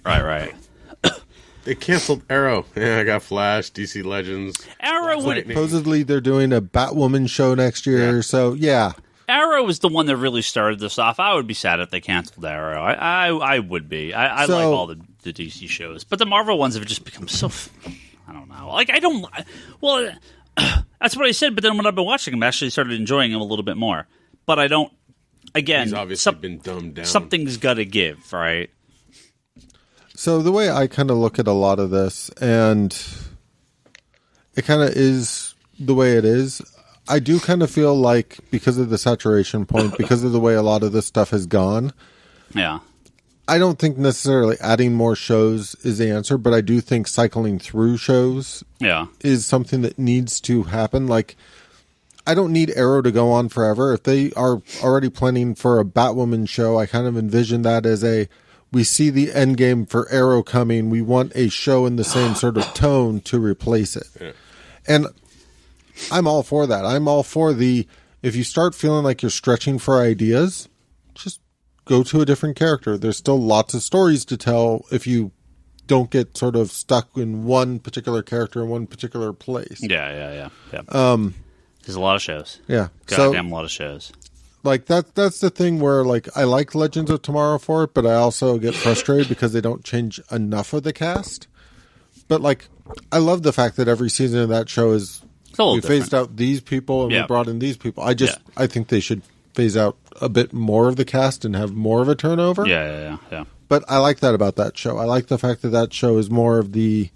They canceled Arrow. Yeah, I got Flash, DC Legends. Arrow would... Supposedly they're doing a Batwoman show next year, so yeah. Arrow is the one that really started this off. I would be sad if they canceled Arrow. I would be. I like all the DC shows. But the Marvel ones have just become so... I don't know. Like, I don't... Well, that's what I said, but then when I've been watching them, I actually started enjoying them a little bit more. But I don't... Again... He's obviously been dumbed down. Something's got to give, right? So the way I kind of look at a lot of this, and it kind of is the way it is, I do kind of feel like because of the saturation point, because of the way a lot of this stuff has gone, I don't think necessarily adding more shows is the answer, but I do think cycling through shows is something that needs to happen. Like, I don't need Arrow to go on forever. If they are already planning for a Batwoman show, I kind of envision that as we see the end game for Arrow coming. We want a show in the same sort of tone to replace it. Yeah. And I'm all for that. I'm all for if you start feeling like you're stretching for ideas, just go to a different character. There's still lots of stories to tell if you don't get sort of stuck in one particular character in one particular place. Yeah. There's a lot of shows. Yeah. Goddamn lot of shows. Like that's the thing where like I like Legends of Tomorrow for it, but I also get frustrated because they don't change enough of the cast. But like I love the fact that every season of that show is we phased out these people and we brought in these people. I think they should phase out a bit more of the cast and have more of a turnover. Yeah. But I like that about that show. I like the fact that show is more of the...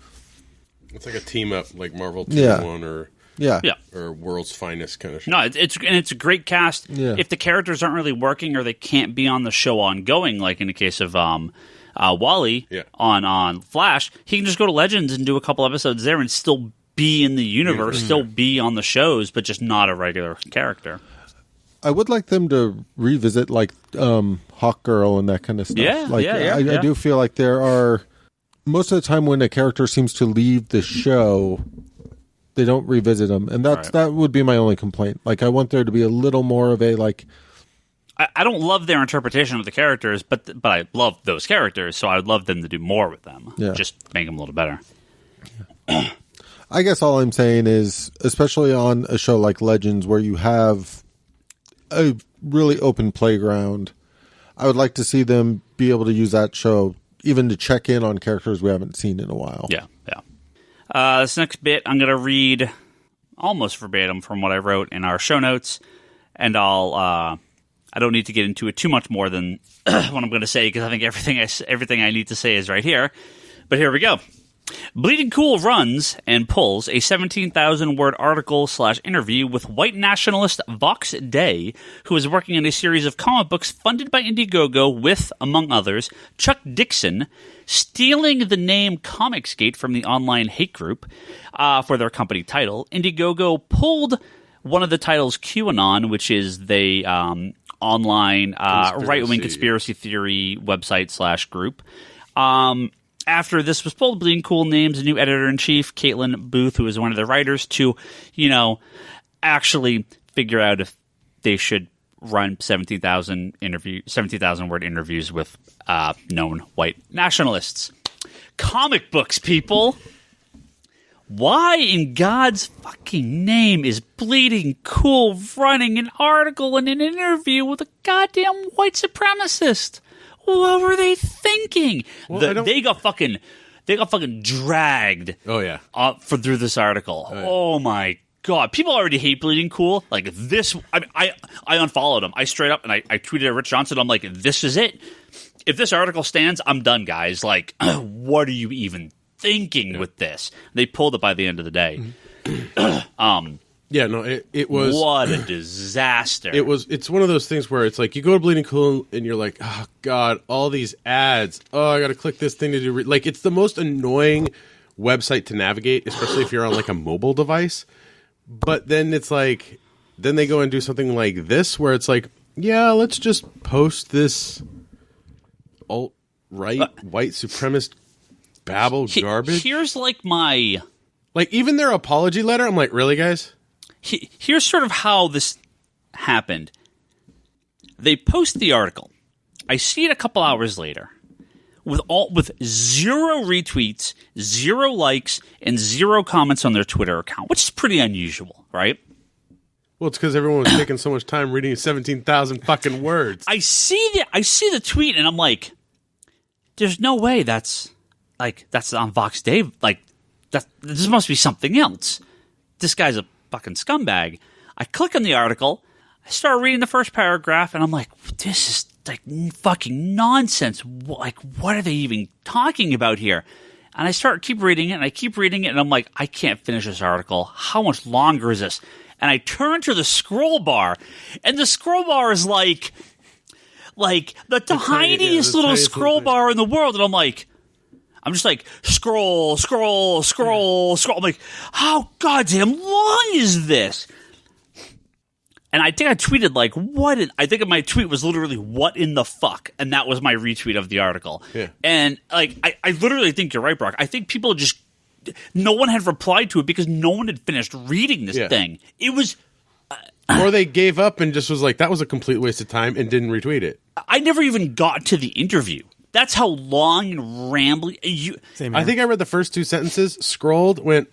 It's like a team up, like Marvel 2-1 or... Yeah. Or World's Finest kind of show. No, it's a great cast. Yeah. If the characters aren't really working or they can't be on the show ongoing, like in the case of Wally on Flash, he can just go to Legends and do a couple episodes there and still be in the universe, still be on the shows, but just not a regular character. I would like them to revisit like Hawkgirl and that kind of stuff. I do feel like there are most of the time when a character seems to leave the show, they don't revisit them, and that would be my only complaint. Like, I want there to be a little more of a like. I don't love their interpretation of the characters, but I love those characters, so I would love them to do more with them. Yeah. Just make them a little better. I guess all I'm saying is, especially on a show like Legends, where you have a really open playground, I would like to see them be able to use that show even to check in on characters we haven't seen in a while. Yeah. This next bit, I'm going to read almost verbatim from what I wrote in our show notes, and I don't need to get into it too much more than what I'm going to say, because I think everything I need to say is right here. But here we go. Bleeding Cool runs and pulls a 17,000-word article/interview with white nationalist Vox Day, who is working on a series of comic books funded by Indiegogo with, among others, Chuck Dixon, stealing the name Comicsgate from the online hate group for their company title. Indiegogo pulled one of the titles, QAnon, which is the online right-wing conspiracy theory website/group. After this was pulled, Bleeding Cool names a new editor-in-chief, Caitlin Booth, who is one of the writers, to, actually figure out if they should run 17,000-word interviews with known white nationalists. Comic books, people! Why in God's fucking name is Bleeding Cool running an article and an interview with a goddamn white supremacist? What were they thinking? Well, They got fucking dragged. Oh yeah, through this article. Oh my God, people already hate Bleeding Cool. Like this, I unfollowed him. I straight up and I tweeted at Rich Johnson. I'm like, this is it. If this article stands, I'm done, guys. Like, what are you even thinking with this? They pulled it by the end of the day. Yeah, no, it was... What a disaster. It's one of those things where it's like, you go to Bleeding Cool and you're like, oh, God, all these ads. Oh, I got to click this thing to do... Like, it's the most annoying website to navigate, especially if you're on, like, a mobile device. But then it's like... Then they go and do something like this, where it's like, yeah, let's just post this alt-right, white supremacist babble garbage. Here's, like, my... Like, even their apology letter, I'm like, really, guys? Here's sort of how this happened. They post the article. I see it a couple hours later with 0 retweets, 0 likes, and 0 comments on their Twitter account, which is pretty unusual, right? Well, it's because everyone was taking so much time reading 17,000 fucking words. I see the tweet, and I'm like, there's no way that's on Vox Day. Like, this must be something else. This guy's a fucking scumbag. I click on the article, I start reading the first paragraph, and I'm like, this is like fucking nonsense. Like, what are they even talking about here? And I keep reading it, and I'm like, I can't finish this article. How much longer is this? And I turn to the scroll bar, and the scroll bar is like the tiniest little scroll bar in the world, and I'm just like, scroll. I'm like, how goddamn long is this? And I think I tweeted like, I think my tweet was literally, what in the fuck? And that was my retweet of the article. Yeah. And like, I literally think you're right, Brock. I think people no one had replied to it because no one had finished reading this thing. It was... or they gave up and just was like, that was a complete waste of time, and didn't retweet it. I never even got to the interview. That's how long and rambly. I think I read the first 2 sentences, scrolled, went,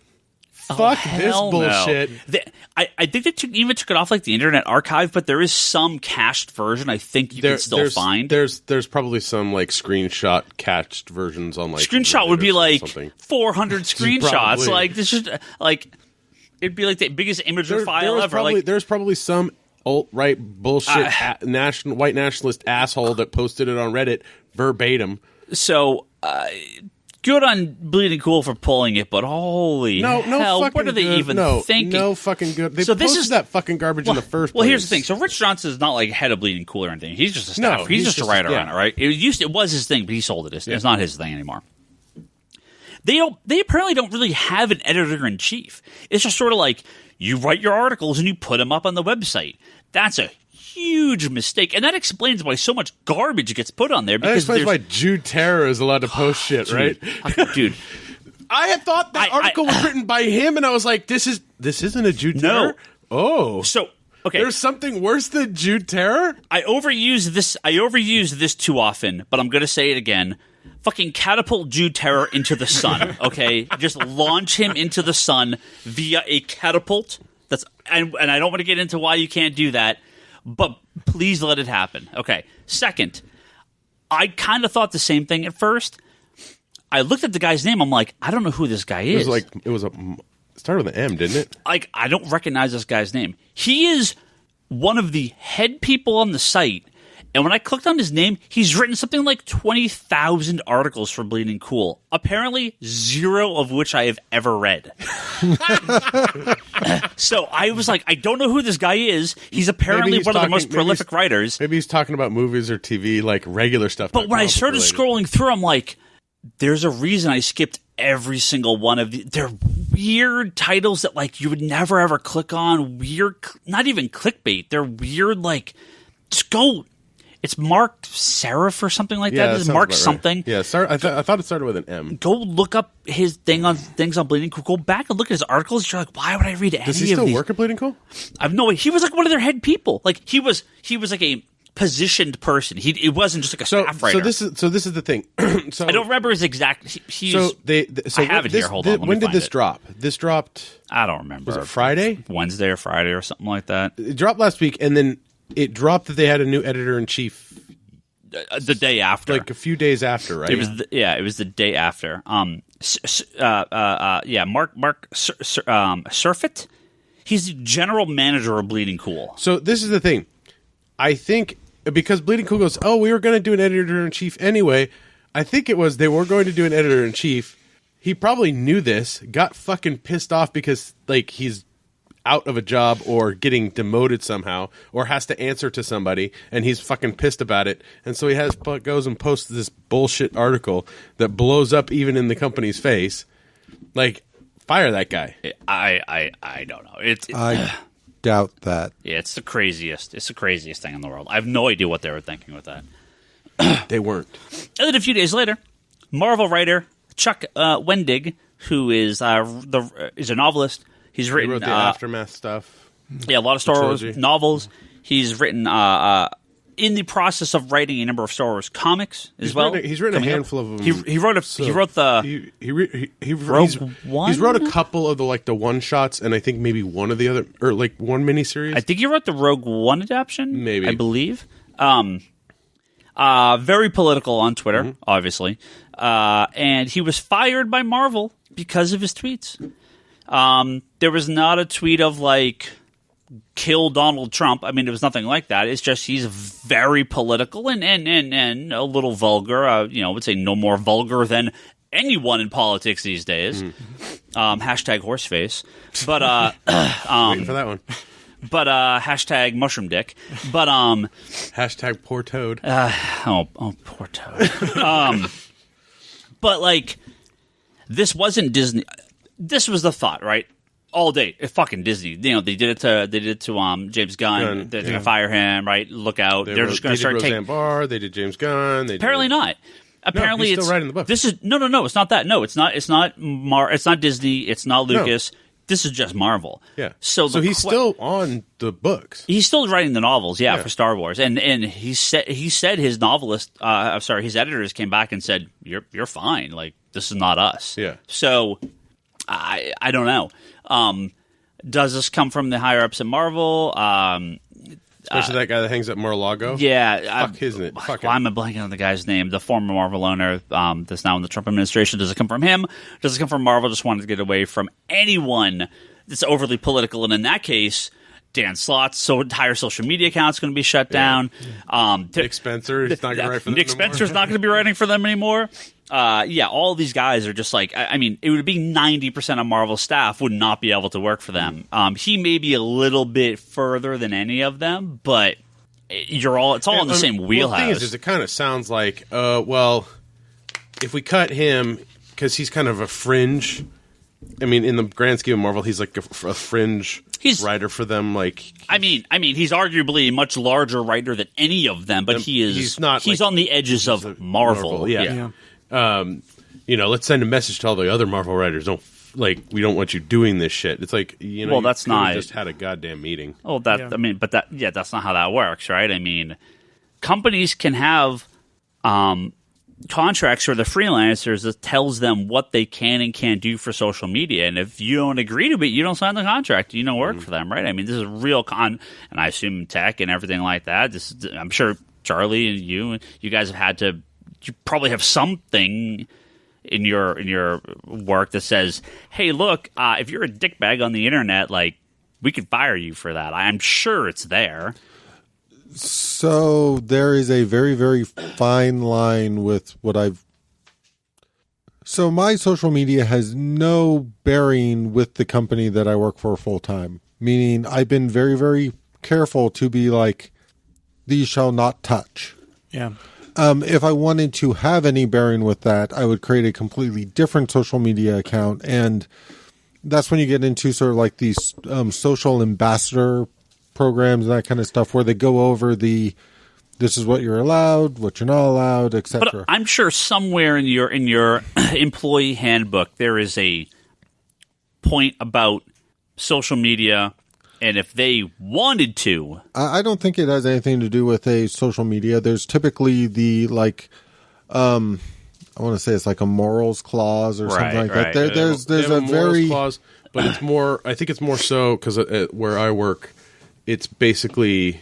fuck this bullshit. No. I think they even took it off like the Internet Archive, but there is some cached version I think you can still find. There's probably some like screenshot cached versions on like screenshot would be like something. 400 screenshots. Like this is like it'd be like the biggest imager file ever. There's probably some alt-right bullshit white nationalist asshole that posted it on Reddit verbatim. So good on Bleeding Cool for pulling it, but holy hell, what are they even thinking? No fucking good. They posted that fucking garbage in the first place. Well, here's the thing. So Rich Johnson is not like head of Bleeding Cool or anything. He's just a staff. No, he's just a writer on it, right? It was his thing, but he sold it. It's not his thing anymore. They apparently don't really have an editor-in-chief. It's just sort of like you write your articles and you put them up on the website. That's a huge mistake, and that explains why so much garbage gets put on there. Because that explains why Jude Terror is allowed to post shit, right? Dude, I had thought that article was written by him, and I was like, this isn't a Jude Terror? No. Oh. So, okay. There's something worse than Jude Terror? I overuse this too often, but I'm going to say it again. Fucking catapult Jude Terror into the sun, okay? Just launch him into the sun via a catapult. And I don't want to get into why you can't do that, but please let it happen. Okay. Second, I kind of thought the same thing at first. I looked at the guy's name. I'm like, I don't know who this guy is. It started with an M, didn't it? Like, I don't recognize this guy's name. He is one of the head people on the site, And when I clicked on his name, he's written something like 20,000 articles for Bleeding Cool. Apparently, 0 of which I have ever read. So I was like, I don't know who this guy is. He's apparently one of the most prolific writers. Maybe he's talking about movies or TV, like regular stuff. But when I started scrolling through, I'm like, there's a reason I skipped every single one of the. They're weird titles that like you would never ever click on. Weird, not even clickbait. They're weird, like just go. It's Mark Serif or something like that. It's Mark something. Right. Yeah, I thought it started with an M. Go look up his things on Bleeding Cool. Go back and look at his articles. You're like, why would I read any of these? Does he still work at Bleeding Cool? I have no idea. He was like one of their head people. Like he was like a positioned person. It wasn't just like a staff writer. So this is the thing. So I don't remember his exact. I have it here. Hold on. When did this drop? This dropped. I don't remember. Was it Friday? Wednesday or Friday or something like that. It dropped last week, and then it dropped that they had a new editor in chief. The day after, like a few days after, right? It was the day after. Mark Surfeit. He's the general manager of Bleeding Cool. So this is the thing. I think because Bleeding Cool goes, oh, we were going to do an editor in chief anyway. I think it was they were going to do an editor in chief. He probably knew this, got fucking pissed off because like he's out of a job or getting demoted somehow or has to answer to somebody and he's fucking pissed about it, and so he goes and posts this bullshit article that blows up even in the company's face. Like, fire that guy. I don't know. I doubt that. Yeah, it's the craziest thing in the world. I have no idea what they were thinking with that. They weren't. And then a few days later, Marvel writer Chuck Wendig, who is a novelist. He wrote the Aftermath stuff. Yeah, a lot of Star Wars novels. He's written in the process of writing a number of Star Wars comics as well. He's written a handful of them. He wrote a couple of the one shots, and I think maybe one of the other, or like one miniseries. I think he wrote the Rogue One adaptation. Maybe, I believe. Very political on Twitter, obviously, and he was fired by Marvel because of his tweets. There was not a tweet of like kill Donald Trump. I mean, it was nothing like that. It's just he's very political and a little vulgar. I would say no more vulgar than anyone in politics these days. Hashtag horseface. But waiting for that one. But hashtag mushroom dick. But hashtag poor toad. Poor toad. But like, this wasn't Disney. This was the thought, right? All day, fucking Disney. They did it to James Gunn. They're gonna fire him, right? Look out! They're just gonna start taking. They did James Gunn. Apparently not. Apparently, he's still writing the book. This is no. It's not that. No, it's not. It's not. It's not Disney. It's not Lucas. No. This is just Marvel. Yeah. So he's still on the books. He's still writing the novels, for Star Wars. And he said his his editors came back and said, You're fine. Like, this is not us. Yeah. So I don't know. Does this come from the higher ups at Marvel? Especially that guy that hangs at Mar-a-Lago? Yeah. Fuck, isn't it? Fuck why am I blanking on the guy's name? The former Marvel owner that's now in the Trump administration. Does it come from him? Does it come from Marvel just wanted to get away from anyone that's overly political? And in that case, Dan Slott's entire social media account is going to be shut down. Nick Spencer is not going to write for them Nick Spencer's not going to be writing for them anymore. All these guys are just like, I mean, it would be 90% of Marvel staff would not be able to work for them. He may be a little bit further than any of them, but it's all in the same wheelhouse. The thing is, it kind of sounds like, if we cut him, because he's kind of a fringe. I mean, in the grand scheme of Marvel, he's like a fringe writer for them. Like, I mean, he's arguably a much larger writer than any of them, but he's not. He's on the edges of Marvel. Yeah. Let's send a message to all the other Marvel writers. We don't want you doing this shit. It's like, well, that's not just had a goddamn meeting. Oh, that's not how that works, right? I mean, companies can have contracts for the freelancers that tells them what they can and can't do for social media, and if you don't agree to it, you don't sign the contract. You don't work for them, right? I mean, this is real and I assume tech and everything like that. I'm sure Charlie and you guys have had to. You probably have something in your work that says, "Hey, look, if you're a dickbag on the internet, like we could fire you for that." I'm sure it's there. So there is a very, very fine line with what I've... So my social media has no bearing with the company that I work for full time. Meaning I've been very, very careful to be like, these shall not touch. Yeah. If I wanted to have any bearing with that, I would create a completely different social media account. And that's when you get into sort of like these social ambassador programs and that kind of stuff where they go over this is what you're allowed, what you're not allowed, etc. But I'm sure somewhere in your employee handbook there is a point about social media, and if they wanted to, I don't think it has anything to do with a social media. There's typically the I want to say it's like a morals clause or something like that. There's a a morals very clause, but it's more. I think it's more so because where I work, it's basically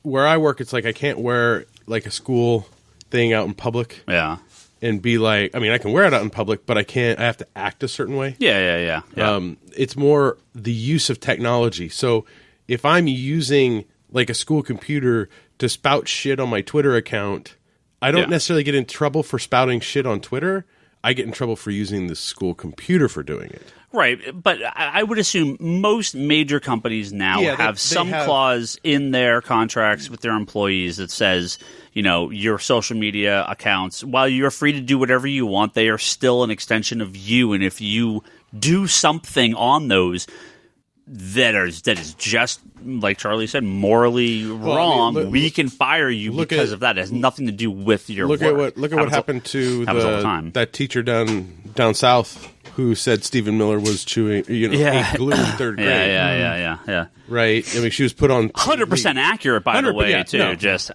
where I work, it's like I can't wear like a school thing out in public. yeah, And be like, I can wear it out in public, but I can't. I have to act a certain way. yeah. It's more the use of technology. So if I'm using like a school computer to spout shit on my Twitter account, I don't necessarily get in trouble for spouting shit on Twitter. I get in trouble for using the school computer for doing it. Right, but I would assume most major companies now have some clause in their contracts with their employees that says, your social media accounts, while you're free to do whatever you want, they are still an extension of you. And if you do something on those that is just, like Charlie said, morally wrong, we can fire you because of that. It has nothing to do with your work. Look at what happened to that teacher down south who said Stephen Miller was chewing, ate glue in third grade. Yeah. Right? She was put on 100% accurate, by the way, too. No. Just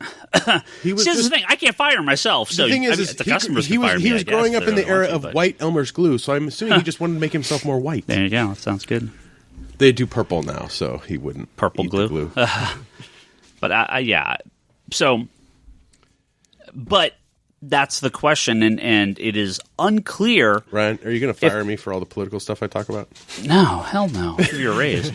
here's the thing: I can't fire myself. So the thing is the customers he was growing up in the era of white Elmer's glue, so I'm assuming he just wanted to make himself more white. There you go. That sounds good. They do purple now, so he wouldn't purple eat glue. The glue. But so, but that's the question, and it is unclear. Ryan, are you going to fire me for all the political stuff I talk about? No, hell no. Give you a raise.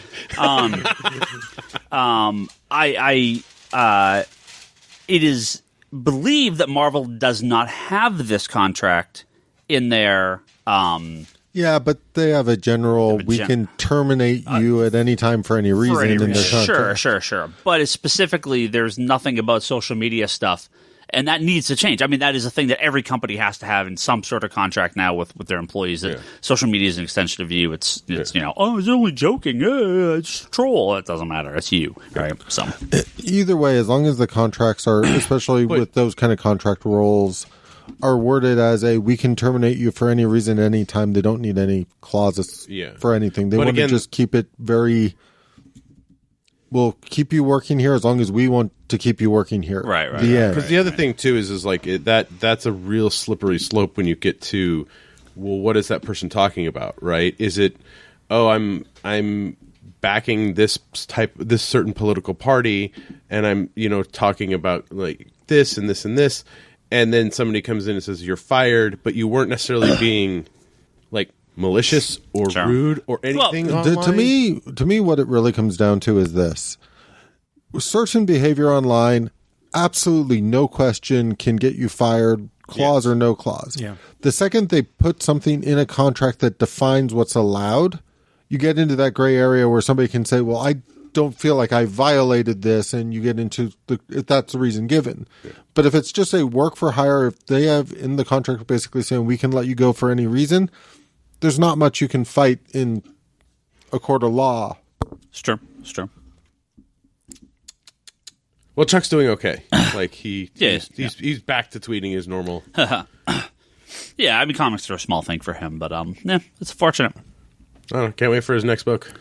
It is believed that Marvel does not have this contract in their. Yeah, but they have a general, we can terminate you at any time for any reason in their contract. Sure. But it's specifically, there's nothing about social media stuff, and that needs to change. That is a thing that every company has to have in some sort of contract now with their employees, that social media is an extension of you. It's I was only joking. It's a troll. It doesn't matter. It's you, right? So either way, as long as the contracts are, especially with those kind of contract roles, are worded as we can terminate you for any reason at any time. They don't need any clauses for anything. They want to just keep it we'll keep you working here as long as we want to keep you working here. Right. Because the other thing too is like that's a real slippery slope when you get to, well, what is that person talking about, right? Is it, I'm backing this certain political party, and I'm talking about like this and this and this. And then somebody comes in and says, you're fired, but you weren't necessarily being like malicious or rude or anything. To me, what it really comes down to is this. Certain behavior online, absolutely no question, can get you fired, clause or no clause. Yeah. The second they put something in a contract that defines what's allowed, you get into that gray area where somebody can say, well, I don't feel like I violated this, and you get into if that's the reason given. Yeah. But if it's just a work for hire, if they have in the contract basically saying we can let you go for any reason, there's not much you can fight in a court of law. It's true. Well, Chuck's doing okay. Like he's back to tweeting his normal. Yeah, comics are a small thing for him, but it's fortunate. Can't wait for his next book.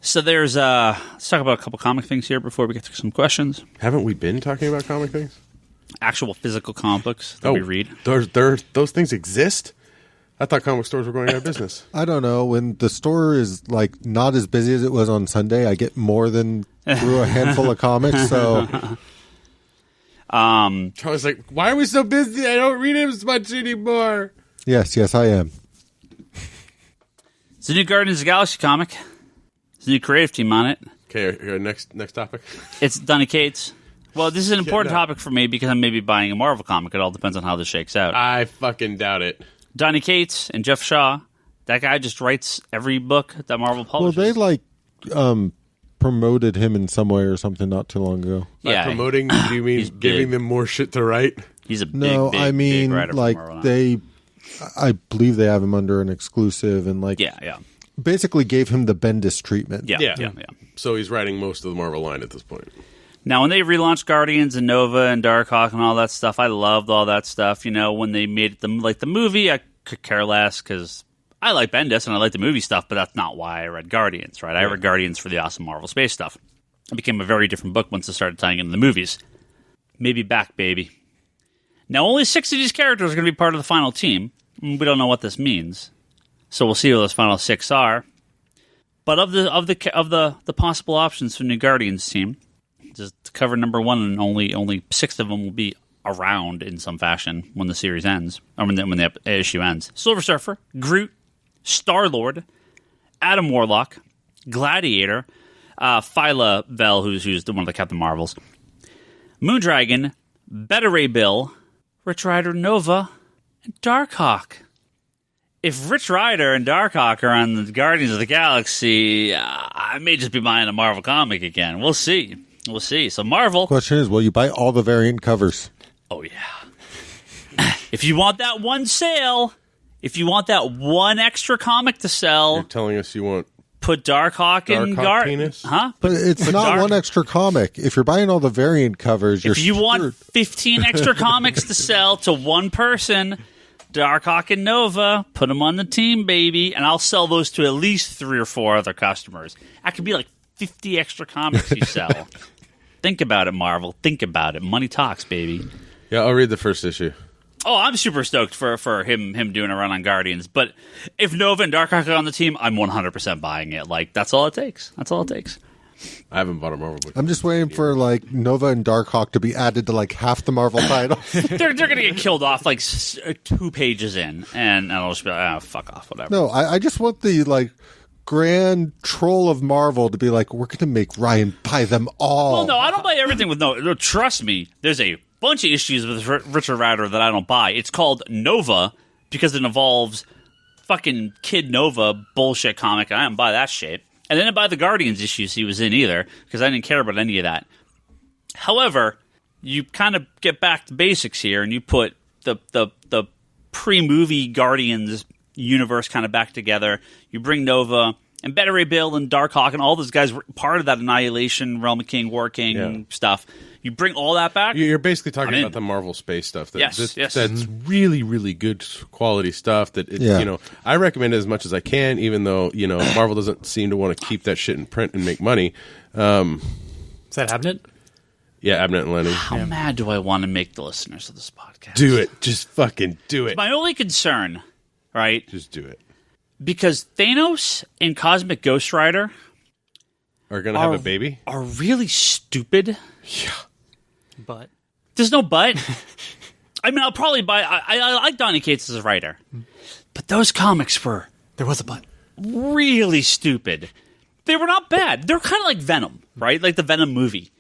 So there's let's talk about a couple comic things here before we get to some questions. Haven't we been talking about comic things? Actual physical comic books that we read. Those things exist? I thought comic stores were going out of business. I don't know. When the store is like not as busy as it was on Sunday, I get more than through a handful of comics. So Charlie's like, why are we so busy? I don't read him as much anymore. Yes, I am. It's a new Guardians of the Galaxy comic. There's a new creative team on it. Okay, next topic. It's Donny Cates. Well, this is an important topic for me because I'm maybe buying a Marvel comic. It all depends on how this shakes out. I fucking doubt it. Donny Cates and Jeff Shaw. That guy just writes every book that Marvel publishes. Well, they promoted him in some way or something not too long ago. By promoting, do you mean giving them more shit to write? He's a big, big writer like for Marvel they, I believe they have him under an exclusive and basically gave him the Bendis treatment. Yeah. So he's writing most of the Marvel line at this point. Now, when they relaunched Guardians and Nova and Darkhawk and all that stuff, I loved all that stuff. You know, when they made the movie, I could care less because I like Bendis and I like the movie stuff, but that's not why I read Guardians, right? I read Guardians for the awesome Marvel space stuff. It became a very different book once it started tying into the movies. Maybe back, baby. Now, only 6 of these characters are going to be part of the final team. We don't know what this means, so we'll see who those final 6 are. But of the possible options for the new Guardians team, just to cover number 1, and only 6 of them will be around in some fashion when the series ends, or when the issue ends. Silver Surfer, Groot, Star-Lord, Adam Warlock, Gladiator, Phyla Vel, who's one of the Captain Marvels, Moondragon, Beta Ray Bill, Rich Rider Nova, and Darkhawk. If Rich Rider and Darkhawk are on the Guardians of the Galaxy, I may just be buying a Marvel comic again. We'll see. So Marvel... Question is, will you buy all the variant covers? Oh, yeah. If you want that one sale, if you want that one extra comic to sell... You're telling us you want... Put Darkhawk in penis? Huh? But it's not one extra comic. If you're buying all the variant covers, if you want 15 extra comics to sell to one person, Darkhawk and Nova, put them on the team, baby, and I'll sell those to at least 3 or 4 other customers. That could be like 50 extra comics you sell. Think about it, Marvel. Think about it. Money talks, baby. Yeah, I'll read the first issue. Oh, I'm super stoked for him doing a run on Guardians. But if Nova and Darkhawk are on the team, I'm 100% buying it. Like, that's all it takes. I haven't bought a Marvel book. I'm just waiting for Nova and Darkhawk to be added to half the Marvel titles. they're going to get killed off 2 pages in, and I'll just be like, fuck off, whatever. No, I just want the grand troll of Marvel to be like, we're going to make Ryan buy them all. Well, no, I don't buy everything with no. Trust me, there's a bunch of issues with Richard Rider that I don't buy. It's called Nova because it involves fucking Kid Nova bullshit comic, and I don't buy that shit. And I didn't buy the Guardians issues he was in either because I didn't care about any of that. However, you kind of get back to basics here, and you put the pre-movie Guardians universe kind of back together. You bring Nova and Beta Ray Bill and Darkhawk and all those guys were part of that Annihilation, Realm of King, War King stuff. You bring all that back. You're basically talking about the Marvel space stuff. Yes. That's really, really good quality stuff. I recommend it as much as I can, even though Marvel doesn't seem to want to keep that shit in print and make money. Is that Abnett? Yeah, Abnett and Lenny. How mad do I want to make the listeners of this podcast? Do it. Just fucking do it. My only concern, right? Just do it. Because Thanos and Cosmic Ghost Rider are going to have a baby? Are really stupid. Yeah. But. There's no but. I mean, I'll probably buy... I like Donny Cates as a writer. But those comics were... There was a but. Really stupid. They were not bad. They're kind of like Venom, right? Like the Venom movie.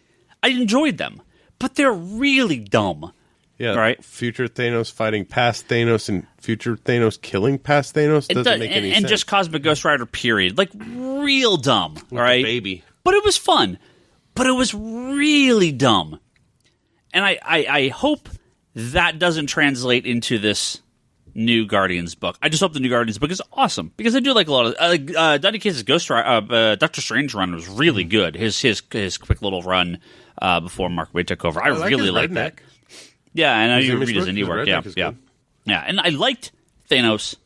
I enjoyed them. But they're really dumb. Yeah, right. Future Thanos fighting past Thanos and future Thanos killing past Thanos doesn't make any sense. And just Cosmic Ghost Rider, period. Like, real dumb, with right? Baby. But it was fun. But it was really dumb. And I hope that doesn't translate into this new Guardians book. I just hope the new Guardians book is awesome. Because I do like a lot of... Donny Cates' Ghost Rider, Doctor Strange run was really good. His quick little run before Mark Waid took over. I really liked that. Yeah, and I read his indie work. Yeah. And I liked Thanos,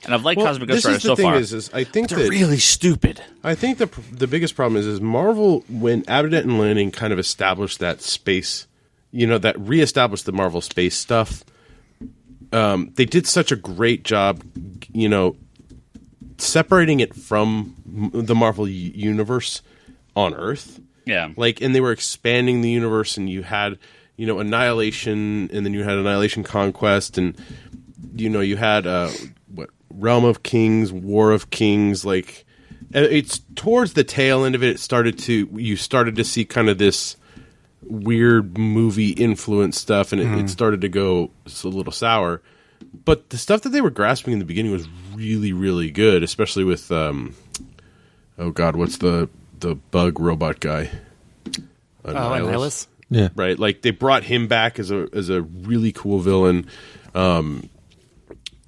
and I've liked Cosmic Ghost Rider so far. Is I think they're really stupid. I think the biggest problem is Marvel, when Abnett and Lanning kind of established that space, that reestablished the Marvel space stuff. They did such a great job, separating it from the Marvel universe on Earth. Yeah, and they were expanding the universe, and you had. Annihilation, and then you had Annihilation Conquest, and you had Realm of Kings, War of Kings, it's towards the tail end of it. You started to see kind of this weird movie influence stuff, and it started to go a little sour. But the stuff that they were grasping in the beginning was really, really good, especially with what's the bug robot guy? Annihilus. Yeah. Right, like they brought him back as a really cool villain.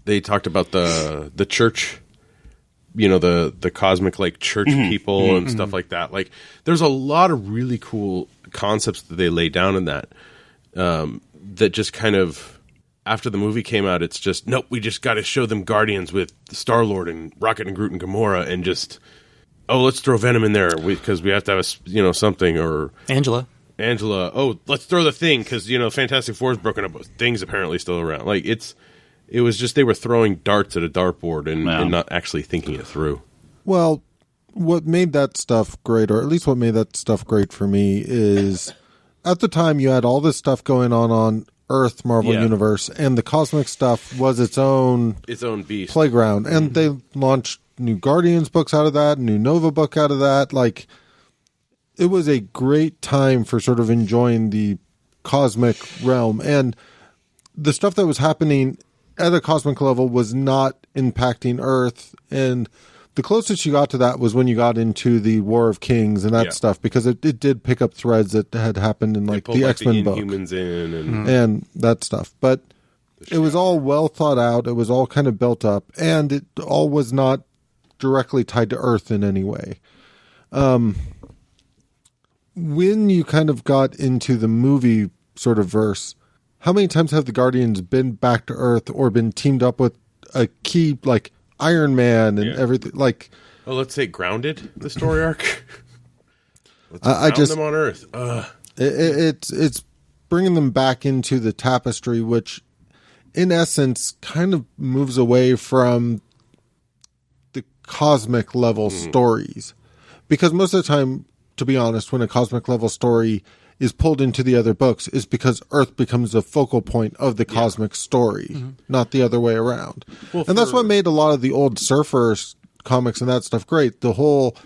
They talked about the church, the cosmic like church people and stuff like that. Like, there's a lot of really cool concepts that they lay down in that. That just kind of, after the movie came out, it's just nope. We just got to show them Guardians with Star-Lord and Rocket and Groot and Gamora, and just let's throw Venom in there because we have to have something, or Angela. Let's throw the Thing because Fantastic Four's broken up, but Thing's apparently still around. Like it was just they were throwing darts at a dartboard and not actually thinking it through. Well, what made that stuff great, or at least what made that stuff great for me, is at the time you had all this stuff going on Earth Marvel Universe, and the cosmic stuff was its own beast playground, and they launched new Guardians books out of that, new Nova book out of that. Like, it was a great time for sort of enjoying the cosmic realm, and the stuff that was happening at a cosmic level was not impacting Earth. And the closest you got to that was when you got into the War of Kings and that stuff, because it did pick up threads that had happened in like the X-Men book and that stuff. But it was all well thought out. It was all kind of built up, and it all was not directly tied to Earth in any way. When you kind of got into the movie sort of verse, how many times have the Guardians been back to Earth or been teamed up with a key like Iron Man and everything? Like, let's say grounded the story arc. I just them on Earth. It's bringing them back into the tapestry, which in essence kind of moves away from the cosmic level stories, because most of the time, to be honest, when a cosmic level story is pulled into the other books is because Earth becomes the focal point of the cosmic story, not the other way around. Well, and that's what made a lot of the old Surfers comics and that stuff great. The whole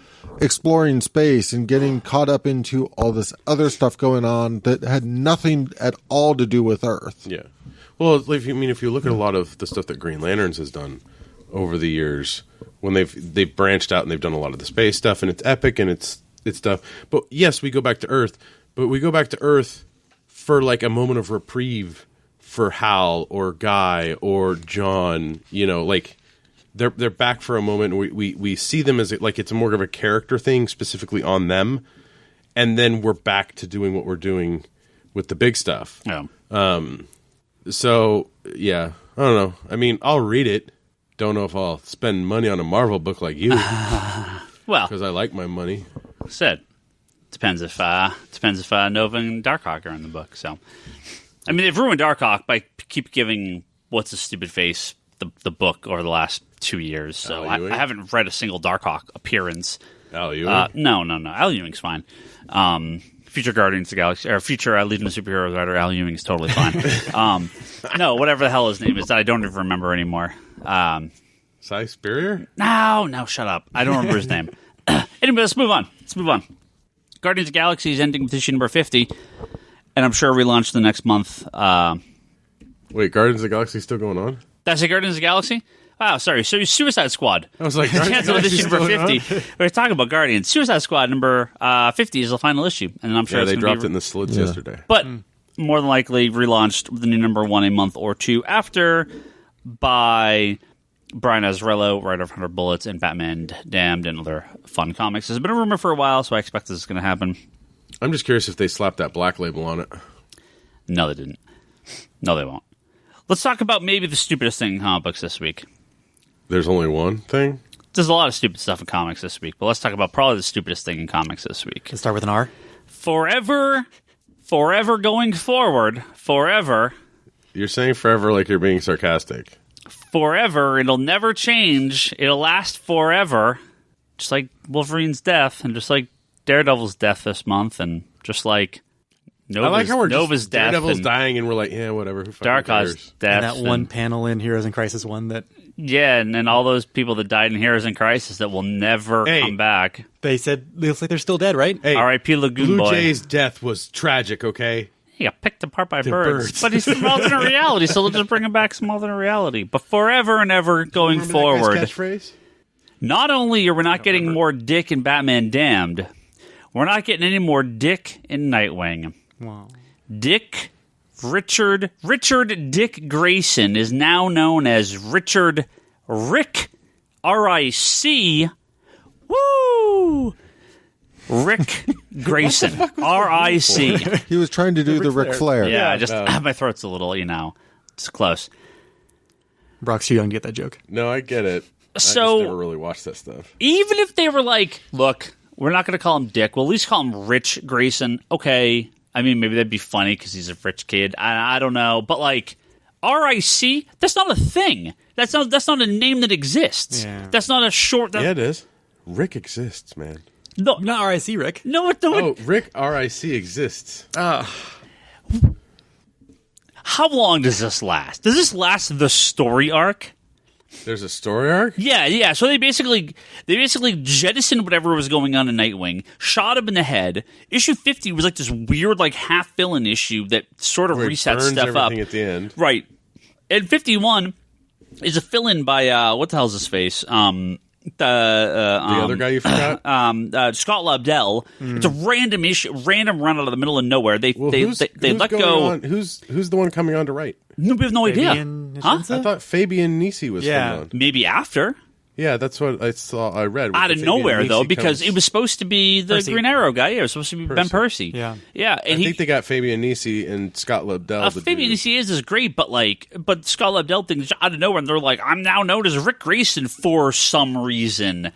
exploring space and getting caught up into all this other stuff going on that had nothing at all to do with Earth. Yeah. Well, if you look at a lot of the stuff that Green Lanterns has done over the years, when they've branched out and they've done a lot of the space stuff, and it's epic and it's stuff. But yes, we go back to Earth. But we go back to Earth for like a moment of reprieve for Hal or Guy or John. Like they're back for a moment. We see them as like it's more of a character thing specifically on them, and then we're back to doing what we're doing with the big stuff. Yeah. So yeah, I don't know. I mean, I'll read it. Don't know if I'll spend money on a Marvel book like you. Well, because I like my money. Said. Depends if Nova and Darkhawk are in the book. So, I mean, they've ruined Darkhawk by keep giving What's a Stupid Face the book over the last 2 years. So I haven't read a single Darkhawk appearance. Al Ewing? No. Al Ewing's fine. Future Guardians of the Galaxy or future Legion of Superheroes writer Al Ewing is totally fine. No, whatever the hell his name is that I don't even remember anymore. Cy Spurrier? No, shut up. I don't remember his name. Anyway, let's move on. Guardians of the Galaxy is ending with issue number 50, and I'm sure relaunch the next month. Wait, Guardians of the Galaxy still going on? That's a Guardians of the Galaxy? Wow, sorry. So Suicide Squad. I was like, Guardians of the Galaxy number 50. We're talking about Guardians. Suicide Squad number 50 is the final issue, and I'm sure they dropped it in the slits yesterday. But more than likely relaunched with the new number 1 a month or two after by Brian Azzarello, writer of 100 Bullets and Batman Damned and other fun comics. There's been a rumor for a while, so I expect this is going to happen. I'm just curious if they slapped that black label on it. No, they didn't. No, they won't. Let's talk about maybe the stupidest thing in comic books this week. There's only one thing? There's a lot of stupid stuff in comics this week, but let's talk about probably the stupidest thing in comics this week. Let's start with an R. Forever going forward, forever. You're saying forever like you're being sarcastic. Forever, it'll never change. It'll last forever. Just like Wolverine's death, and just like Daredevil's death this month, and just like Nova's death. Daredevil's dying, and we're like, yeah, whatever. Darkhawk's death. And that one panel in Heroes in Crisis 1 that Yeah, and then all those people that died in Heroes in Crisis that will never come back. They said it looks like they're still dead, right? Hey, R.I.P. Lagoon Blue Boy. Jay's death was tragic, okay? He got picked apart by birds. But he's from alternate reality, so they'll just bring him back some alternate reality. But forever and ever going forward, That guy's catchphrase? not only are we not getting more Dick in Batman Damned, we're not getting any more Dick in Nightwing. Wow. Richard Dick Grayson is now known as Ric R-I-C. Woo! Ric Grayson. R-I-C. He was trying to do the Ric Flair. Yeah, my throat's a little, it's close. Brock's too young to get that joke. No, I get it. I So- just never really watched that stuff. Even if they were like, look, we're not going to call him Dick, we'll at least call him Rich Grayson. Okay. I mean, maybe that'd be funny because he's a rich kid. I don't know. But like, R-I-C, that's not a thing. That's not a name that exists. Yeah. That's not a short... Yeah, it is. Rick exists, man. No, Not RIC, Rick. no, Oh, Rick R-I-C exists. How long does this last? Does this last the story arc? There's a story arc? Yeah. So they basically jettisoned whatever was going on in Nightwing, shot him in the head. Issue 50 was like this weird, like half villain issue that sort of Where he resets burns stuff up. everything at the end. Right. And 51 is a fill-in by what the hell's his face? The other guy you forgot? Scott Lobdell. It's a random issue, random run out of the middle of nowhere. They Who's let going go. on- Who's the one coming on to write? No, we have no idea. Fabian Huh? Nishinza? I thought Fabian Nisi was Yeah. coming on. Maybe after. Yeah, that's what I saw. I read Out of Fabian nowhere, Nisi though, because comes- it was supposed to be the Percy. Green Arrow guy. Yeah, it was supposed to be Ben Percy. Yeah. Yeah, I and think they got Fabian Nisi and Scott Lobdell. to Fabian do- Nisi is great, but Scott Lobdell things out of nowhere, and they're like, I'm now known as Ric Grayson for some reason.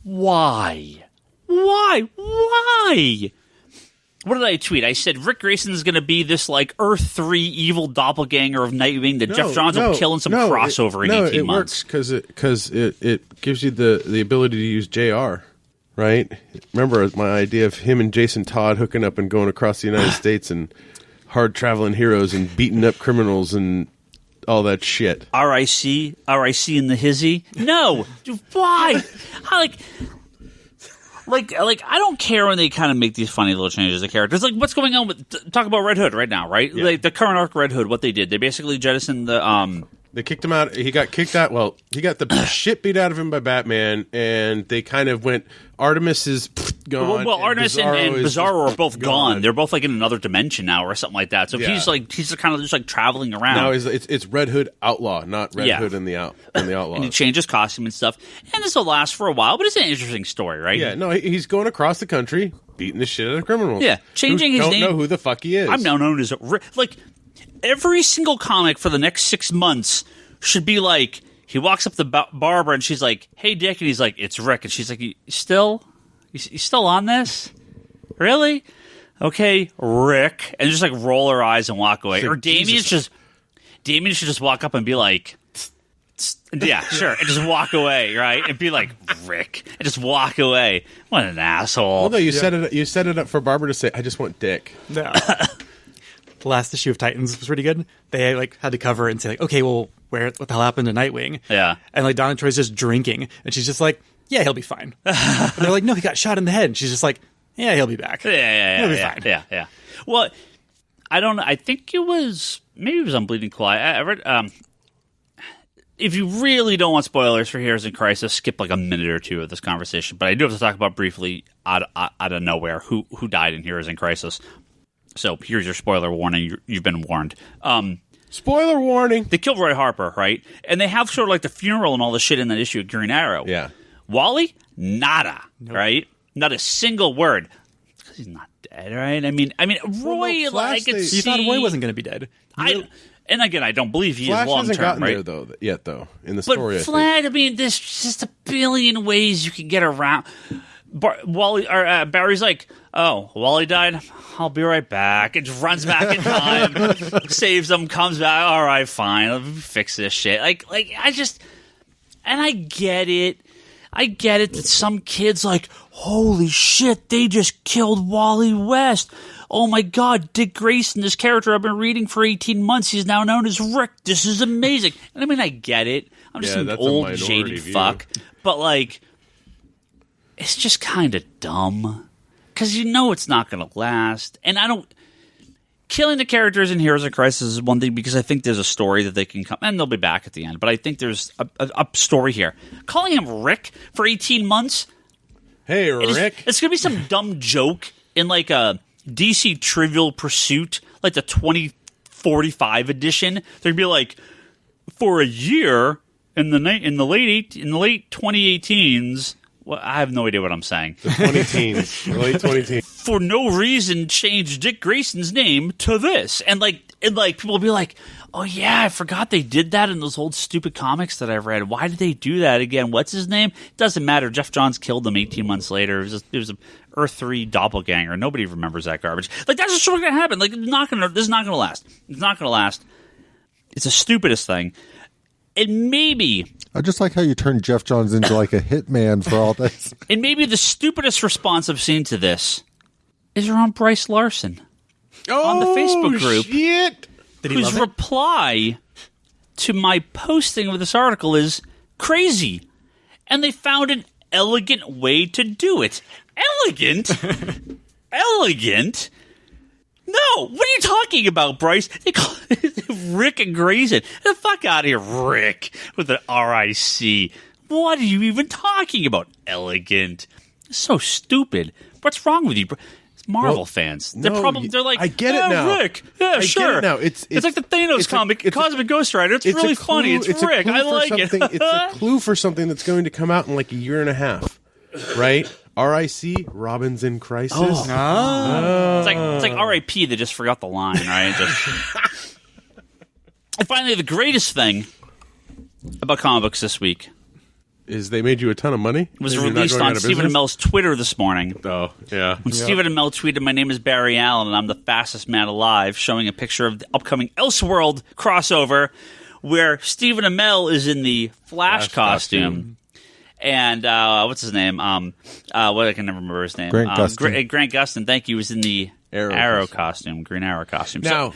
Why? What did I tweet? I said Ric Grayson is going to be this like Earth 3 evil doppelganger of Nightwing that Jeff Johns will kill in some crossover in 18 months. Because it gives you the ability to use JR, right? Remember my idea of him and Jason Todd hooking up and going across the United States and hard traveling heroes and beating up criminals and all that shit. RIC in the hizzy? No. Why? I don't care when they kind of make these funny little changes to characters. Like, what's going on with... Talk about Red Hood right now, right? Yeah. Like, the current arc Red Hood, what they did. They basically jettisoned the... They kicked him out. He got kicked out. Well, he got the shit beat out of him by Batman, and they kind of went, Artemis is gone. Well, Artemis and is Bizarro are both gone. gone. They're both like in another dimension now or something like that. So Yeah. he's kind of just like traveling around. Now it's Red Hood Outlaw, not Red Yeah. Hood and the Outlaw. And he changed his costume and stuff. And this will last for a while, but it's an interesting story, right? Yeah, no, he's going across the country, beating the shit out of criminals. Yeah, changing who his don't name- know who the fuck he is. I'm now known as every single comic for the next 6 months should be like, he walks up to Barbara and she's like, "Hey, Dick," and he's like, "It's Rick," and she's like, "You still on this? Really? Okay, Rick," and just like roll her eyes and walk away. Like, Or Damien should just walk up and be like, "Yeah, sure," and just walk away, right? And be like, "Rick," and just walk away. What an asshole! Although you set it up for Barbara to say, "I just want Dick." The last issue of Titans was pretty good. They had to cover it and say like, okay, well, what the hell happened to Nightwing? Yeah. And like Donna Troy's just drinking, and she's just like, yeah, he'll be fine. And they're like, no, he got shot in the head. And she's just like, yeah, he'll be back. He'll be fine. Yeah. Well, I don't know. I think maybe it was on Bleeding Claw. I read, if you really don't want spoilers for Heroes in Crisis, skip like a minute or two of this conversation. But I do have to talk about briefly out of nowhere who died in Heroes in Crisis. So here's your spoiler warning. You've been warned. Spoiler warning. They killed Roy Harper, right? And they have sort of like the funeral and all the shit in that issue of Green Arrow. Yeah. Wally, nada, right? Not a single word. Because he's not dead, right? I mean, Roy, no, Flash, I could they- see. You thought Roy wasn't going to be dead. And again, I don't believe he Flash is long hasn't term, gotten right? there yet, though. In the But story, I think. Flash, there's just a billion ways you can get around. Barry's like, "Oh, Wally died. I'll be right back." And just runs back in time, saves them, comes back. All right, fine, I'll fix this shit. I get it. I get it that some kids like, holy shit, they just killed Wally West. oh my God, Dick Grayson, this character I've been reading for 18 months, he's now known as Rick. This is amazing. And I mean, I get it. I'm just an old, jaded fuck. But, like, it's just kind of dumb. Because you know it's not going to last. And I don't... Killing the characters in Heroes of Crisis is one thing because I think there's a story that they can come... And they'll be back at the end. But I think there's a story here. Calling him Rick for 18 months... Hey, Rick. It's going to be some dumb joke in like a DC Trivial Pursuit, like the 2045 edition. They're going to be like, for a year in the late 2018s. Well, I have no idea what I'm saying. The 20-teens, the late 20-teens. For no reason, change Dick Grayson's name to this, and people will be like, "Oh yeah, I forgot they did that in those old stupid comics that I've read. Why did they do that again? What's his name? It doesn't matter. Jeff Johns killed him 18 months later. It was a Earth 3 doppelganger. Nobody remembers that garbage. Like that's just what's going to happen. Like this is not going to last. It's not going to last. It's the stupidest thing. And maybe I just like how you turned Jeff Johns into like a hitman for all this. And maybe the stupidest response I've seen to this is around Bryce Larson on the Facebook group. Shit. Whose reply to my posting of this article is crazy. And they found an elegant way to do it. Elegant? Elegant? No, what are you talking about, Bryce? They call it Ric Grayson. Get the fuck out of here, Rick, with an R-I-C. What are you even talking about? Elegant. So stupid. What's wrong with you? It's Marvel fans. They're like, I get it now. Rick. Yeah, sure. Get it now. It's like the Thanos comic, Cosmic Ghost Rider. It's really funny. It's Rick. I like it. It's a clue for something that's going to come out in like a year and a half, right? R.I.C. Robin's in Crisis. It's like R.I.P. They just forgot the line, right? And finally, the greatest thing about comic books this week is they made you a ton of money. Was released on Stephen Amell's Twitter this morning. Oh, yeah. When Stephen Amell tweeted, "My name is Barry Allen, and I'm the fastest man alive," showing a picture of the upcoming Elseworld crossover, where Stephen Amell is in the Flash costume. And what's his name? I can never remember his name. Grant Gustin. Grant Gustin, thank you, was in the Arrow costume, Green Arrow costume. Now,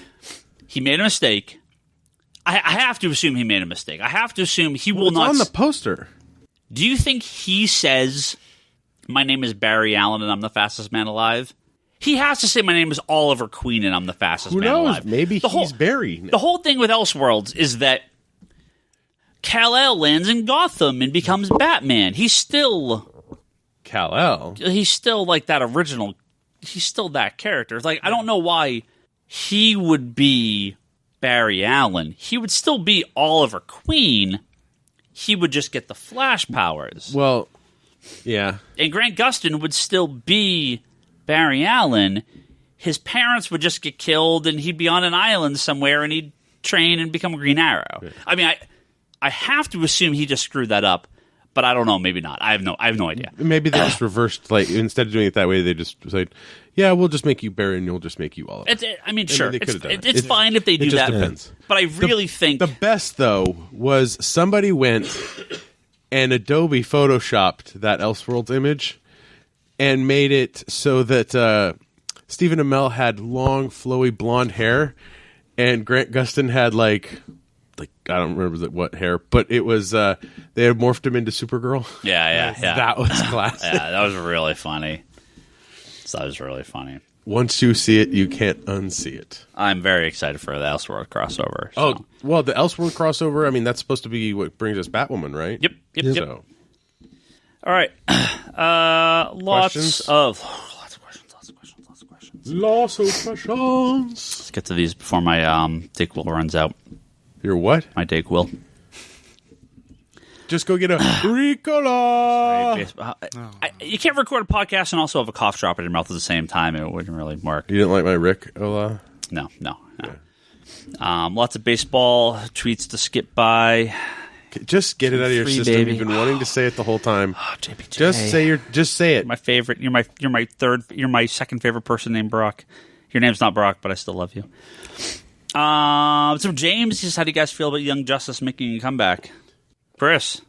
he made a mistake. I have to assume he made a mistake. I have to assume he will not. It's on the poster. Do you think he says, "My name is Barry Allen and I'm the fastest man alive"? He has to say, "My name is Oliver Queen and I'm the fastest man alive." Maybe he's Barry. The whole thing with Elseworlds is that Kal-El lands in Gotham and becomes Batman. He's still Kal-El. He's still like that original. He's still that character. It's like, I don't know why he would be Barry Allen. He would still be Oliver Queen. He would just get the Flash powers. Well, yeah. And Grant Gustin would still be Barry Allen. His parents would just get killed and he'd be on an island somewhere and he'd train and become a Green Arrow. Yeah. I mean, I have to assume he just screwed that up, but I don't know. Maybe not. I have no idea. Maybe they just reversed. Like instead of doing it that way, they just said, "Yeah, we'll just make you Barry, and you'll just make you Oliver." I mean, sure, they could have done it. It's fine if they do that. Depends. But I really think the best though was somebody went and Adobe photoshopped that Elseworlds image and made it so that Stephen Amell had long, flowy blonde hair, and Grant Gustin had like I don't remember what hair, but it was they had morphed him into Supergirl. Yeah. That was classic. Yeah, that was really funny. Once you see it, you can't unsee it. I'm very excited for the Elseworld crossover. So. Oh, well, the Elseworld crossover, I mean, that's supposed to be what brings us Batwoman, right? Yep. So. All right. Lots of questions. Let's get to these before my Dayquil runs out. Your what? My Dayquil. Just go get a Ricola. You can't record a podcast and also have a cough drop in your mouth at the same time. It wouldn't really work. You didn't like my Ricola? No. Okay. Lots of baseball tweets to skip by. Just get it out of your system. Baby. You've been wanting to say it the whole time. Oh, JPJ. Just say it. My favorite. You're my second favorite person named Brock. Your name's not Brock, but I still love you. So James, just how do you guys feel about Young Justice making a comeback? Chris,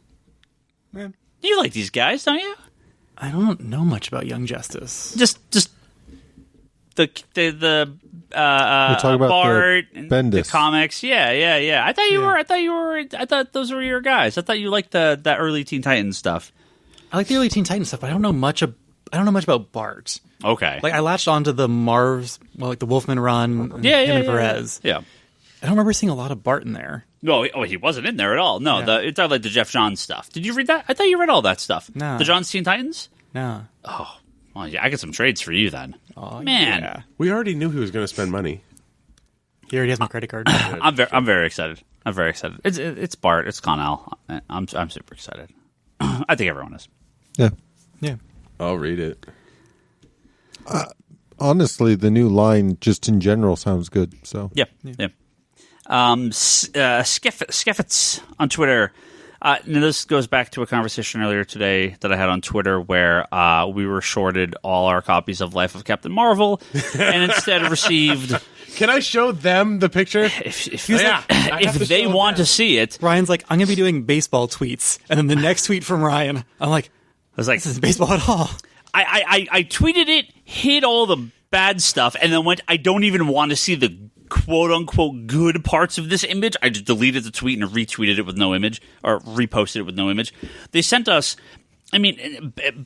man, you like these guys, don't you? I don't know much about Young Justice. Just the You're talking about Bart the and Bendis. the comics. Yeah. I thought those were your guys. I thought you liked that early Teen Titans stuff. I like the early Teen Titans stuff, but I don't know much about Bart. Okay. Like I latched onto the Marv's, like the Wolfman run. And and Perez. Yeah. I don't remember seeing a lot of Bart in there. No, he wasn't in there at all. No, it's not like the Jeff Johns stuff. Did you read that? I thought you read all that stuff. No. The Johns Teen Titans? No. Oh, well, yeah, I got some trades for you then. Oh, man. Yeah. We already knew he was going to spend money. He already has my credit card. I'm very excited. It's Bart. It's Connell. I'm super excited. I think everyone is. Yeah. Yeah. I'll read it. Honestly, the new line just in general sounds good. So Yeah. Skeffets on Twitter. Now this goes back to a conversation earlier today that I had on Twitter where we were shorted all our copies of Life of Captain Marvel and instead received... Can I show them the picture? If they want to see it... Ryan's like, I'm going to be doing baseball tweets. And then the next tweet from Ryan, I'm like, I was like, this isn't baseball at all. I tweeted it, hid all the bad stuff, and then went, I don't even want to see the quote-unquote good parts of this image. I just deleted the tweet and retweeted it with no image, or reposted it with no image. They sent us,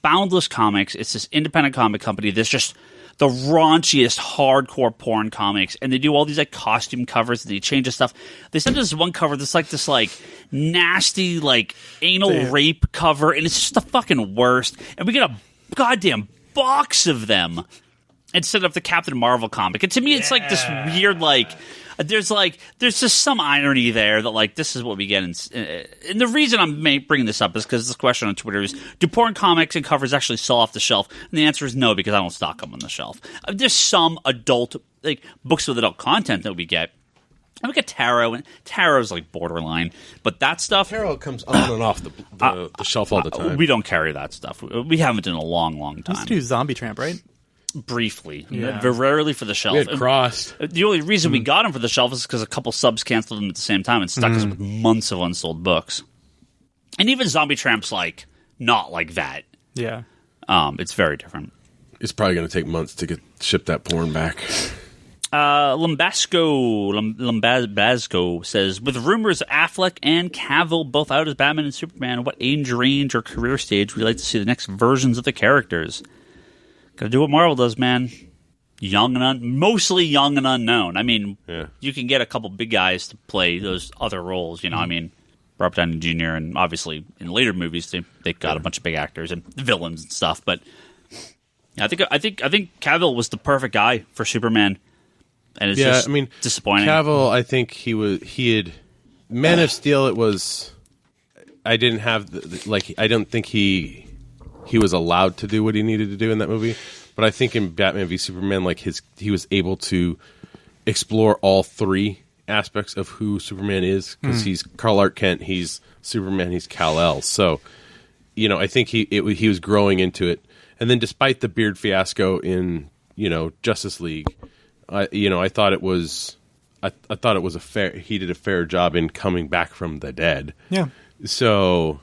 Boundless Comics, it's this independent comic company that's just the raunchiest hardcore porn comics, and they do all these like costume covers and they change the stuff. They sent us one cover that's like this like nasty like anal rape cover, and it's just the fucking worst. And we get a goddamn box of them instead of the Captain Marvel comic. And to me, it's like this weird, like, there's just some irony there that, like, this is what we get. And the reason I'm bringing this up is because this question on Twitter is, do porn comics and covers actually sell off the shelf? And the answer is no, because I don't stock them on the shelf. There's some adult, like, books with adult content that we get. And we get Tarot, and Tarot's, like, borderline. But that stuff... Tarot comes on and off the shelf all the time. We don't carry that stuff. We haven't in a long, long time. Let's do Zombie Tramp, right? Briefly. Yeah. Very rarely for the shelf. We had Crossed. The only reason we got them for the shelf is because a couple subs canceled them at the same time and stuck us with months of unsold books. And even Zombie Tramp's like not like that. Yeah. It's very different. It's probably going to take months to ship that porn back. Lumbasco says, with rumors of Affleck and Cavill both out as Batman and Superman, what age range or career stage would you like to see the next versions of the characters? Gotta do what Marvel does, man. Mostly young and unknown. I mean, you can get a couple big guys to play those other roles. You know, I mean, Robert Downey Jr. and obviously in later movies they got a bunch of big actors and villains and stuff. But yeah, I think Cavill was the perfect guy for Superman, and it's just disappointing. Cavill, I think he had Man of Steel. It was I didn't have I don't think he was allowed to do what he needed to do in that movie. But I think in Batman v Superman, like he was able to explore all three aspects of who Superman is, because he's Karl Kent, he's Superman, he's Kal-El. So, you know, I think he was growing into it. And then, despite the beard fiasco in Justice League, I thought it was he did a fair job in coming back from the dead. Yeah. So,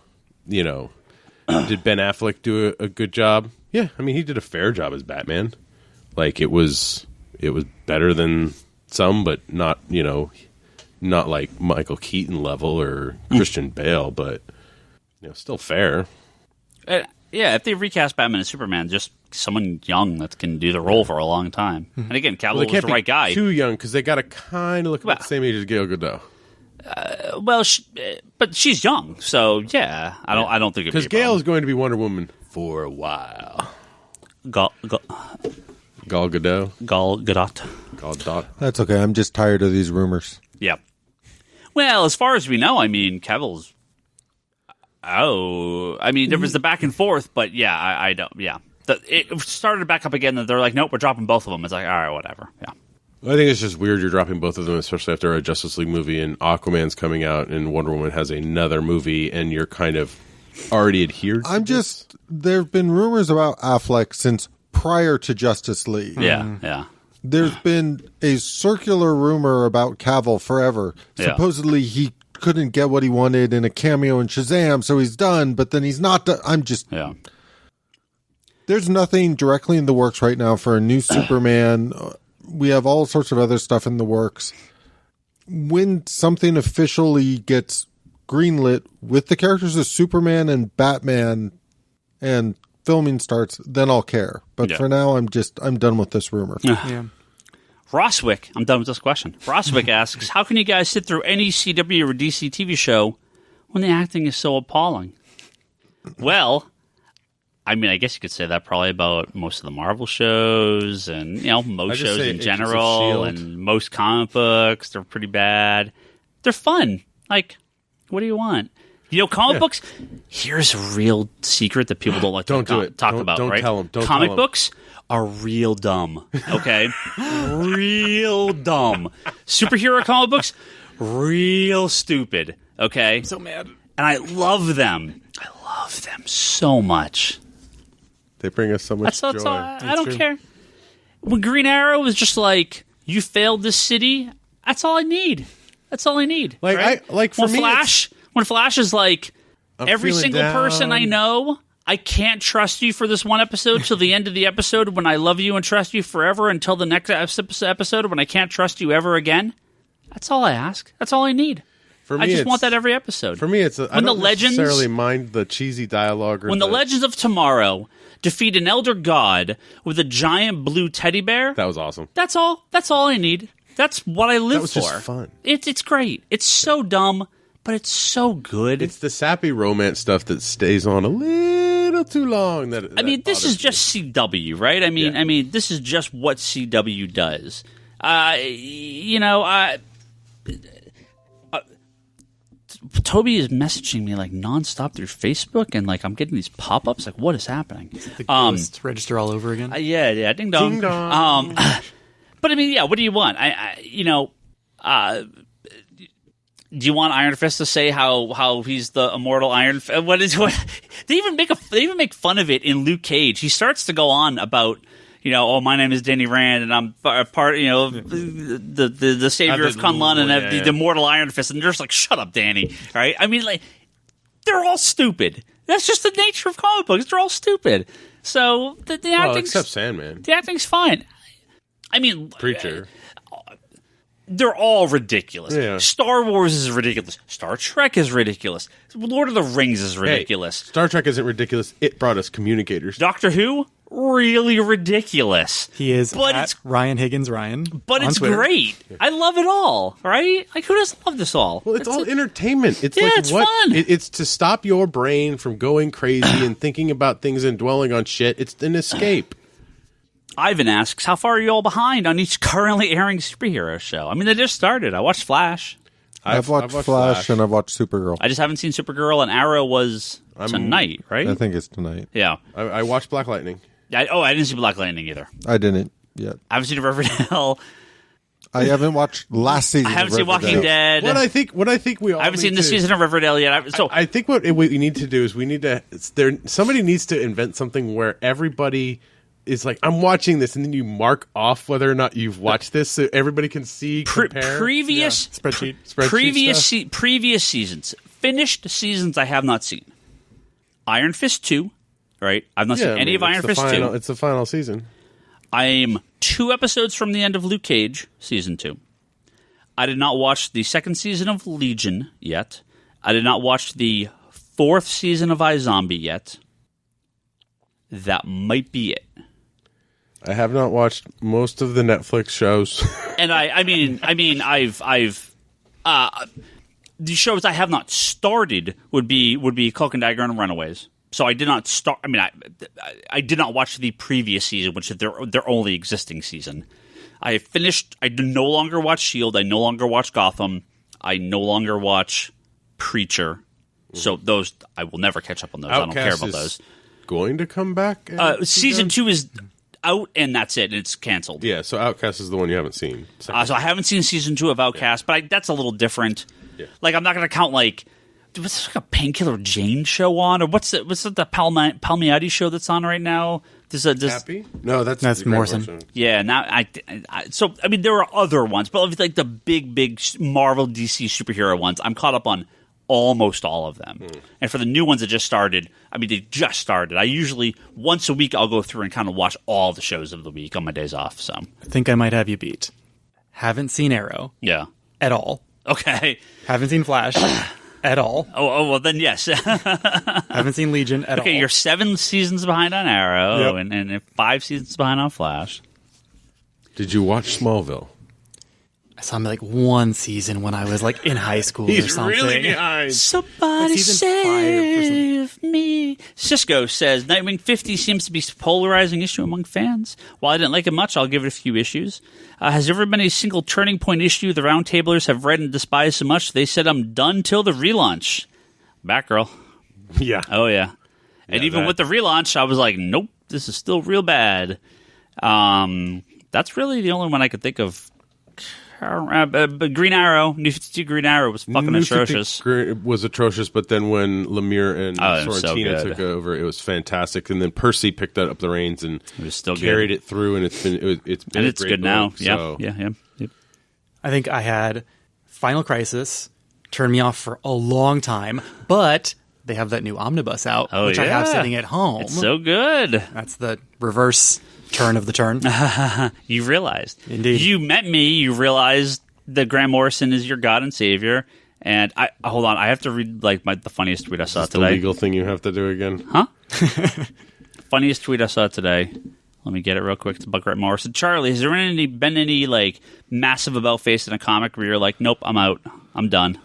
did Ben Affleck do a good job? Yeah, I mean, he did a fair job as Batman. Like, it was better than some, but not like Michael Keaton level or Christian Bale, but still fair. Yeah, if they recast Batman and Superman, just someone young that can do the role for a long time. And again, Cavill was the right guy. Too young, because they got to kind of look about the same age as Gal Gadot. But she's young, so yeah, I don't think because Gal is going to be Wonder Woman for a while. Gal Gadot. Gal Gadot. That's okay. I'm just tired of these rumors. Yeah. Well, as far as we know, I mean, Cavill's. Oh, I mean, there was the back and forth, but yeah, I don't. Yeah, it started back up again. That they're like, nope, we're dropping both of them. It's like, all right, whatever. Yeah. I think it's just weird you're dropping both of them, especially after a Justice League movie and Aquaman's coming out and Wonder Woman has another movie, and you're kind of already adhered to there have been rumors about Affleck since prior to Justice League. Yeah. There's been a circular rumor about Cavill forever. Yeah. Supposedly he couldn't get what he wanted in a cameo in Shazam, so he's done, but then he's not done. I'm just... Yeah. There's nothing directly in the works right now for a new Superman. We have all sorts of other stuff in the works. When something officially gets greenlit with the characters of Superman and Batman and filming starts, then I'll care. But for now, I'm done with this rumor. Yeah. Roswick, I'm done with this question. Roswick asks, how can you guys sit through any CW or DC TV show when the acting is so appalling? Well, I mean, I guess you could say that probably about most of the Marvel shows and, most shows in general and most comic books. They're pretty bad. They're fun. Like, what do you want? Comic books, here's a real secret that people don't like to talk about, right? Tell them. Comic books are real dumb, okay? Real dumb. Superhero comic books, real stupid, okay? I'm so mad. And I love them. I love them so much. They bring us so much joy. I don't care. When Green Arrow was just like, you failed this city, that's all I need. That's all I need. Like, right? For me, when Flash is like, every single person I know, I can't trust you for this one episode till the end of the episode when I love you and trust you forever until the next episode when I can't trust you ever again. That's all I ask. That's all I need. For me, I just want that every episode. For me, I don't necessarily mind the cheesy dialogue. When the Legends of Tomorrow defeat an elder god with a giant blue teddy bear. That was awesome. That's all. That's all I need. That's what I live for. That was just fun. It's great. It's so dumb, but it's so good. It's the sappy romance stuff that stays on a little too long. This is just CW, right? I mean, this is just what CW does. Toby is messaging me like nonstop through Facebook, and like I'm getting these pop-ups. Like, what is happening? The ghost register all over again. Yeah, ding dong. Ding dong. But I mean, yeah. What do you want? Do you want Iron Fist to say how he's the immortal Iron Fist? What they even make fun of it in Luke Cage. He starts to go on about. My name is Danny Rand, and I'm part, the savior of Kunlun and the immortal Iron Fist. And they're just like, shut up, Danny. Right? I mean, like, they're all stupid. That's just the nature of comic books. They're all stupid. So the acting's... except Sandman. The acting's fine. I mean... Preacher. They're all ridiculous. Yeah. Star Wars is ridiculous. Star Trek is ridiculous. Lord of the Rings is ridiculous. Hey, Star Trek isn't ridiculous. It brought us communicators. Doctor Who? Really ridiculous. He is but Ryan Higgins Ryan. But it's Twitter. Great. I love it all, right? Like, who doesn't love this all? Well, it's all entertainment. It's it's fun. It's to stop your brain from going crazy and thinking about things and dwelling on shit. It's an escape. Ivan asks, how far are you all behind on each currently airing superhero show? I mean, they just started. I watched Flash. I've watched Flash and I've watched Supergirl. I just haven't seen Supergirl, and Arrow was tonight, right? I think it's tonight. Yeah. I watched Black Lightning. I didn't see Black Lightning either. I didn't yet. I haven't seen Riverdale. I haven't watched last season. I haven't seen Walking Dead. What I think we all I haven't seen this season of Riverdale yet. I think what we need to do is somebody needs to invent something where everybody is like, I'm watching this, and then you mark off whether or not you've watched this, so everybody can see compare previous spreadsheet previous seasons, finished seasons. I have not seen Iron Fist 2. Right, I've not seen any of Iron Fist 2. It's the final season. I'm 2 episodes from the end of Luke Cage season 2. I did not watch the 2nd season of Legion yet. I did not watch the 4th season of iZombie yet. That might be it. I have not watched most of the Netflix shows. And I've the shows I have not started would be Cloak and Dagger and Runaways. So I did not start. I mean, I did not watch the previous season, which is their only existing season. I finished. I no longer watch S.H.I.E.L.D. I no longer watch Gotham. I no longer watch Preacher. So those I will never catch up on those. Outcast I don't care about those. Going to come back. Season 2 is out, and that's it. It's canceled. Yeah. So Outcast is the one you haven't seen. So I haven't seen season 2 of Outcast, but that's a little different. Yeah. Like, I'm not going to count like. What's like a Painkiller Jane show on, or what's the Palmiotti show that's on right now? Happy? No, that's Morrison. Yeah, now so I mean there are other ones, but like the big Marvel DC superhero ones, I'm caught up on almost all of them. And for the new ones that just started, I mean, they just started. I usually, once a week, I'll go through and kind of watch all the shows of the week on my days off. So I think I might have you beat. Haven't seen Arrow. Yeah. At all. Okay. Haven't seen Flash. At all. Oh, well, then yes. Haven't seen Legion at all. Okay, you're 7 seasons behind on Arrow Yep. and 5 seasons behind on Flash. Did you watch Smallville? I saw him like one season when I was like in high school or something. behind. Somebody Season 5 or something. save me. Cisco says Nightwing 50 seems to be a polarizing issue among fans. While I didn't like it much, I'll give it a few issues. Has there ever been a single turning point issue the Roundtablers have read and despised so much they said I'm done till the relaunch? Batgirl. Yeah. Oh, yeah. And even that- with the relaunch, I was like, nope, this is still real bad. That's really the only one I could think of. But Green Arrow, New 52 Green Arrow was fucking New atrocious. 50 was atrocious, but then when Lemire and it was so Sorrentino good. took over, it was fantastic. And then Percy picked up the reins and It was still carried good. it through, and it's been And a it's great good now. book, Yeah, so- yeah. Yep. I think I had Final Crisis turn me off for a long time, but they have that new omnibus out, Oh, which I have yeah. sitting at home. It's so good. That's the reverse turn of the turn. You realized. Indeed. You met me. You realized that Grant Morrison is your God and Savior. And hold on. I have to read the funniest tweet I saw It's the today. legal thing you have to do again. Huh? Funniest tweet I saw today. Let me get it real quick. It's about Grant Morrison. Charlie, has there been any like massive about face in a comic where you're like, nope, I'm out. I'm done.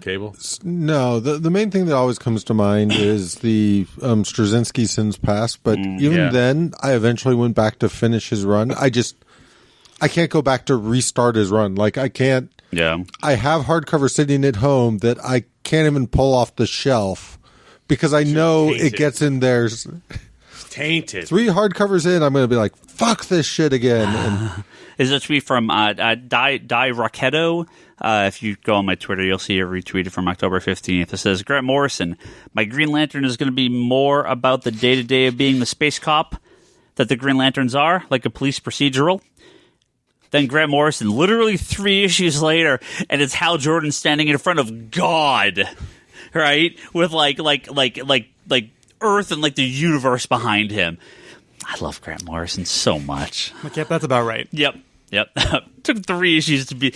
Cable? No, the main thing that always comes to mind is the Straczynski Sins Past. But even yeah. then, I eventually went back to finish his run. I can't go back to restart his run. Like, I can't. Yeah. I have hardcover sitting at home that I can't even pull off the shelf because I know tainted. it gets in there. Tainted. 3 hardcovers in, I'm going to be like, fuck this shit again. And Is a tweet from Die Rocketto. If you go on my Twitter, you'll see it retweeted from October 15th. It says, Grant Morrison, my Green Lantern is going to be more about the day-to-day of being the space cop that the Green Lanterns are, like a police procedural. Then Grant Morrison, literally 3 issues later, and it's Hal Jordan standing in front of God, right? With like Earth and like the universe behind him. I love Grant Morrison so much. Like, yep, that's about right. Yep. Took 3 issues to be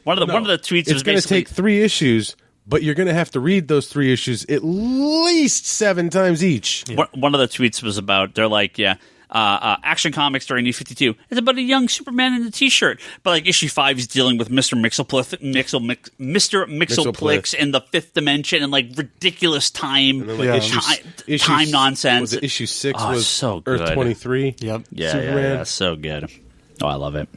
one of the tweets It's was going to basically take 3 issues, but you're going to have to read those 3 issues at least 7 times each. one of the tweets was about they're like Action Comics during New 52. It's about a young Superman in a t-shirt, but like issue 5 is dealing with Mr. Mixelplix in the 5th dimension and like ridiculous time And then, like, time nonsense. Was it issue 6 Oh, was so good. Earth 23? Yep. Superman. Yeah, so good. Oh, I love it.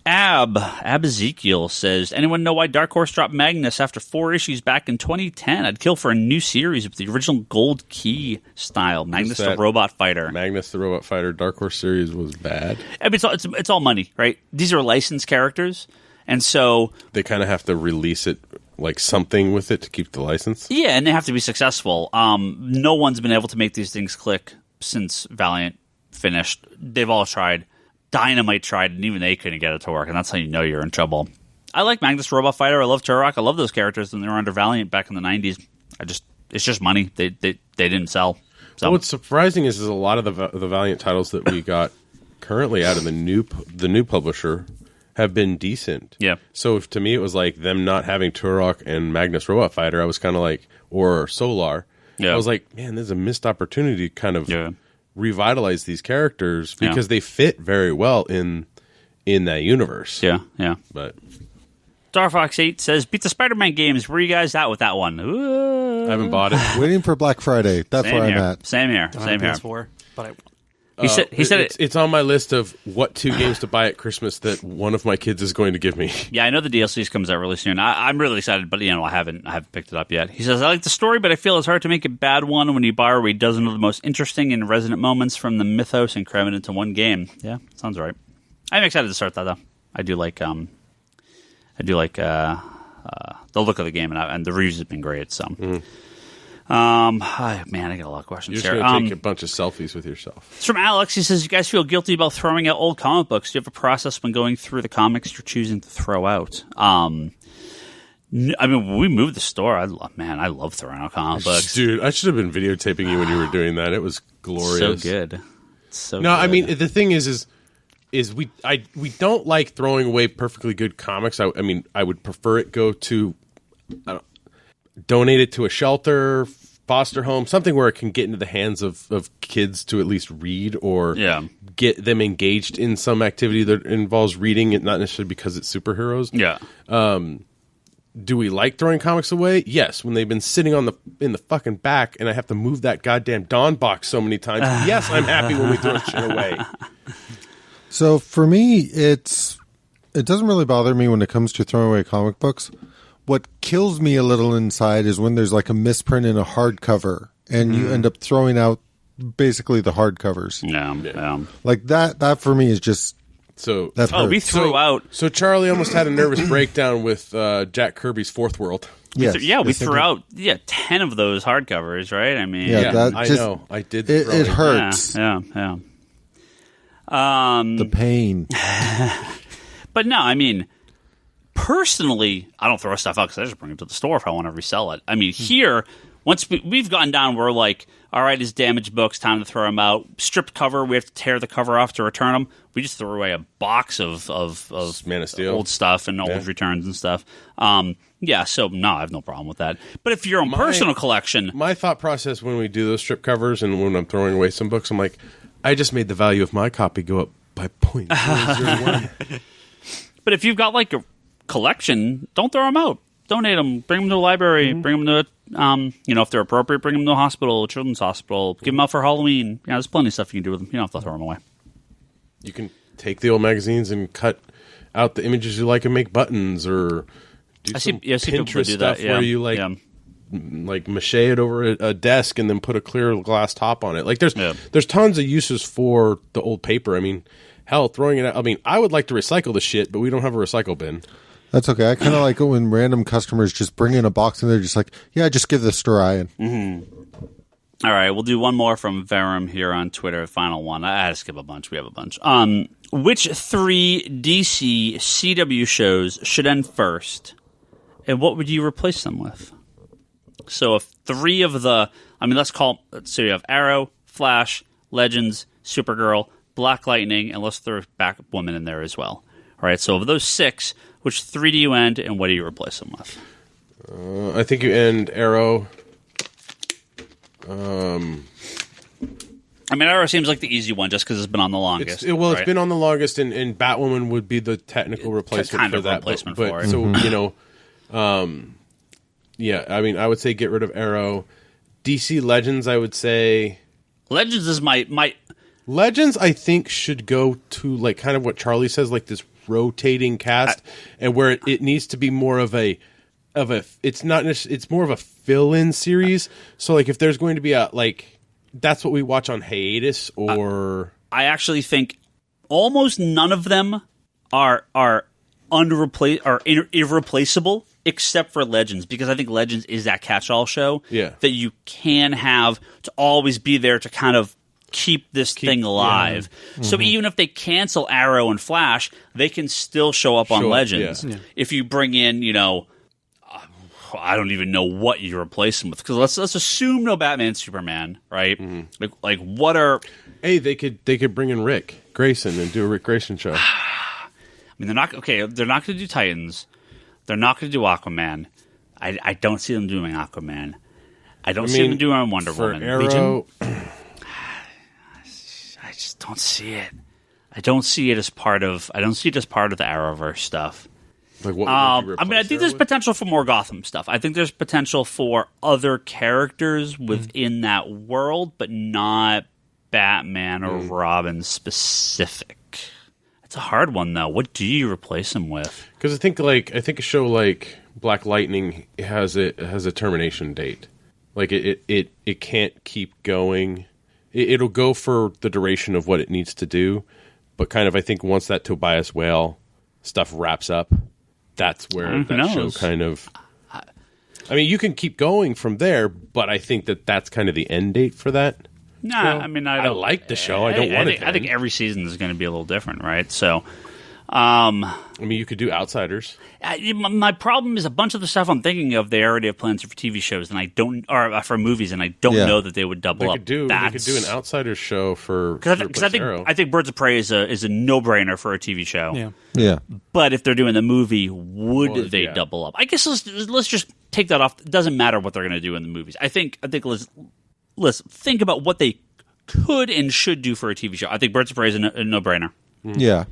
Ab Ezekiel says, anyone know why Dark Horse dropped Magnus after 4 issues back in 2010? I'd kill for a new series with the original Gold Key style, Magnus the that? Robot Fighter. Magnus the Robot Fighter Dark Horse series was bad. I mean, it's all money, right? These are licensed characters, and so They kind of have to release it, like something with it to keep the license. yeah, and they have to be successful. No one's been able to make these things click since Valiant finished. They've all tried. Dynamite tried, and even they couldn't get it to work, and that's how you know you're in trouble. I like Magnus Robot Fighter. I love Turok. I love those characters when they were under Valiant back in the 90s. It's just money. They didn't sell. So What's surprising is a lot of the Valiant titles that we got currently out of the new publisher have been decent. Yeah. So to me, it was like them not having Turok and Magnus Robot Fighter. I was kind of like, or Solar. Yeah. I was like, man, there's a missed opportunity to kind of Yeah. revitalize these characters because they fit very well in that universe. yeah. But Star Fox 8 says, beat the Spider-Man games. Where are you guys at with that one? Ooh. I haven't bought it. waiting for Black Friday. That's Same where here. I'm at. Same here. Don't Same have here. PS4, but I He said it's on my list of what 2 games to buy at Christmas that one of my kids is going to give me. Yeah, I know the DLCs comes out really soon. I'm really excited, but I haven't picked it up yet. He says, I like the story, but I feel it's hard to make a bad one when you borrow a dozen of the most interesting and resonant moments from the mythos and cram it into one game. Yeah, sounds right. I'm excited to start that though. I do like the look of the game, and the reviews have been great. So, man, I got a lot of questions You're here. just going to take a bunch of selfies with yourself. It's from Alex. He says, you guys feel guilty about throwing out old comic books. Do you have a process when going through the comics you're choosing to throw out? I mean, when we moved the store, I love throwing out comic books. Dude, I should have been videotaping you when you were doing that. It was glorious. So good. So no, good. I mean, the thing is we don't like throwing away perfectly good comics. I mean, I would prefer it go to donate it to a shelter, foster home, something where it can get into the hands of kids to at least read or get them engaged in some activity that involves reading it, not necessarily because it's superheroes. Yeah. Do we like throwing comics away? Yes, when they've been sitting in the fucking back and I have to move that goddamn Dawn box so many times. Yes, I'm happy when we throw shit away. So for me, it doesn't really bother me when it comes to throwing away comic books. What kills me a little inside is when there's like a misprint in a hardcover and you end up throwing out basically the hardcovers. Yeah. Like that for me is just so that hurts. We threw out. So Charlie almost had a nervous breakdown with Jack Kirby's Fourth World. Yes. We threw out 10 of those hardcovers, right? I mean, I know. I did. It hurts. Yeah. The pain. But no, I mean, personally, I don't throw stuff out because I just bring it to the store if I want to resell it. I mean, here, once we've gotten down, we're like, all right, it's damaged books, time to throw them out. Stripped cover, we have to tear the cover off to return them. We just threw away a box of Man of Steel. old stuff and old returns and stuff. So no, I have no problem with that. But if your own personal collection... My thought process when we do those strip covers and when I'm throwing away some books, I'm like, I just made the value of my copy go up by 0.001. But if you've got like a collection, don't throw them out. Donate them. Bring them to the library. Bring them to, if they're appropriate, bring them to a hospital, children's hospital. Give them out for Halloween. There's plenty of stuff you can do with them. You don't have to throw them away. You can take the old magazines and cut out the images you like and make buttons, or do some Pinterest do stuff that. where you like mache it over a desk and then put a clear glass top on it. Like there's tons of uses for the old paper. I mean, hell, throwing it out. I mean, I would like to recycle the shit, but we don't have a recycle bin. That's okay. I kind of like it when random customers just bring in a box and they're just like, just give this to Ryan. Mm-hmm. All right, we'll do one more from Verum here on Twitter. Final one. I had to skip a bunch. We have a bunch. Which 3 DC CW shows should end first, and what would you replace them with? So if 3 of the... so you have Arrow, Flash, Legends, Supergirl, Black Lightning, and let's throw Batwoman in there as well. All right, so of those 6... which 3 do you end, and what do you replace them with? I think you end Arrow. Arrow seems like the easy one just because it's been on the longest. It's been on the longest, and Batwoman would be the technical replacement for that. Replacement but, for it. So, I would say get rid of Arrow. DC Legends, I would say... Legends is my... Legends, I think, should go to, like, kind of what Charlie says, like this rotating cast, and where it needs to be more of a it's more of a fill-in series. So like if there's going to be that's what we watch on hiatus, or I actually think almost none of them are irreplaceable except for Legends, because I think Legends is that catch-all show that you can have to always be there to kind of keep this thing alive. Yeah. So even if they cancel Arrow and Flash, they can still show up on Legends. Yeah. If you bring in, I don't even know what you replace them with, because let's assume no Batman, Superman, right? Mm-hmm. Like what are? Hey, they could bring in Ric Grayson and do a Ric Grayson show. They're not okay. They're not going to do Titans. They're not going to do Aquaman. I don't see them doing Aquaman. I don't see them doing Wonder Woman. Arrow. I just don't see it. I don't see it as part of the Arrowverse stuff. Like what would you I think there's potential for more Gotham stuff. I think there's potential for other characters within that world, but not Batman or Robin specific. It's a hard one though. What do you replace him with? Because I think a show like Black Lightning has a termination date. Like it can't keep going. It'll go for the duration of what it needs to do, but kind of I think once that Tobias Whale stuff wraps up, that's where that show kind of... you can keep going from there, but I think that's kind of the end date for that. Nah, I like the show. I don't want it. I think every season is going to be a little different, right? So, I mean, you could do Outsiders. My problem is a bunch of the stuff I'm thinking of, they already have plans for TV shows, and I don't, or for movies, and I don't know that they would double They up. could do an Outsiders show for because I think Birds of Prey is a no brainer for a TV show. Yeah. But if they're doing the movie, would they double up? I guess let's just take that off. It doesn't matter what they're going to do in the movies. I think let's think about what they could and should do for a TV show. I think Birds of Prey is a no brainer. Yeah.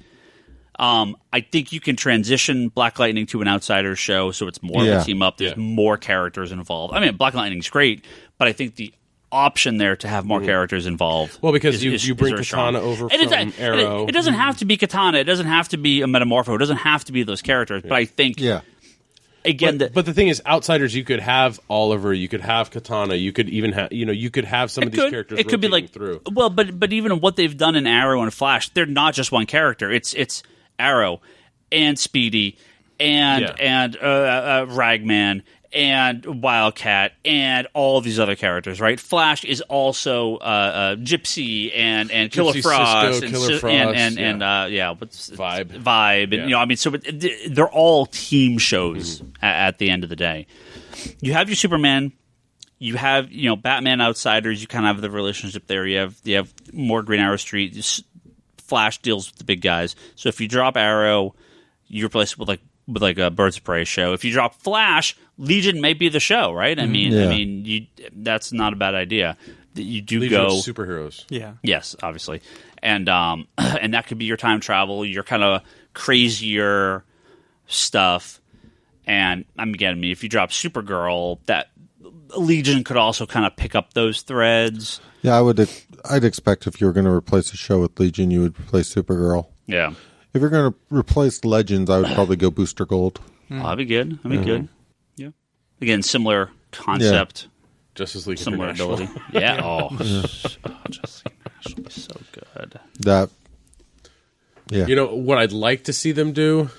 I think you can transition Black Lightning to an Outsiders show, so it's more of a team up. There's more characters involved. I mean, Black Lightning's great, but I think the option there to have more characters involved. Well, because you bring very Katana strong. over from Arrow. It doesn't have to be Katana. It doesn't have to be a Metamorpho. It doesn't have to be those characters. But I think, again, but the thing is, Outsiders, you could have Oliver, you could have Katana, you could even have you could have some of these characters. It could be like through. Well, but even what they've done in Arrow and Flash, they're not just one character. It's Arrow and Speedy and Ragman and Wildcat and all these other characters, right? Flash is also Gypsy and Killer Gypsy, Frost, Cisco, Killer Frost, what's Vibe. And, I mean, so they're all team shows at the end of the day. You have your Superman. You have Batman Outsiders. You kind of have the relationship there. You have more Green Arrow Street. Flash deals with the big guys. So if you drop Arrow, you replace it with a Birds of Prey show. If you drop Flash, Legion may be the show, right? I mean, that's not a bad idea. You do Legion go of superheroes. Yeah. Yes, obviously, and that could be your time travel, your kind of crazier stuff. And if you drop Supergirl, that Legion could also kind of pick up those threads. Yeah, I'd expect if you were going to replace a show with Legion, you would replace Supergirl. Yeah. If you're going to replace Legends, I would probably go Booster Gold. Oh, that'd be good. That'd be good. Yeah. Again, similar concept. Justice League similar ability. Yeah. Oh, Justice League International is so good. That. Yeah. You know what I'd like to see them do?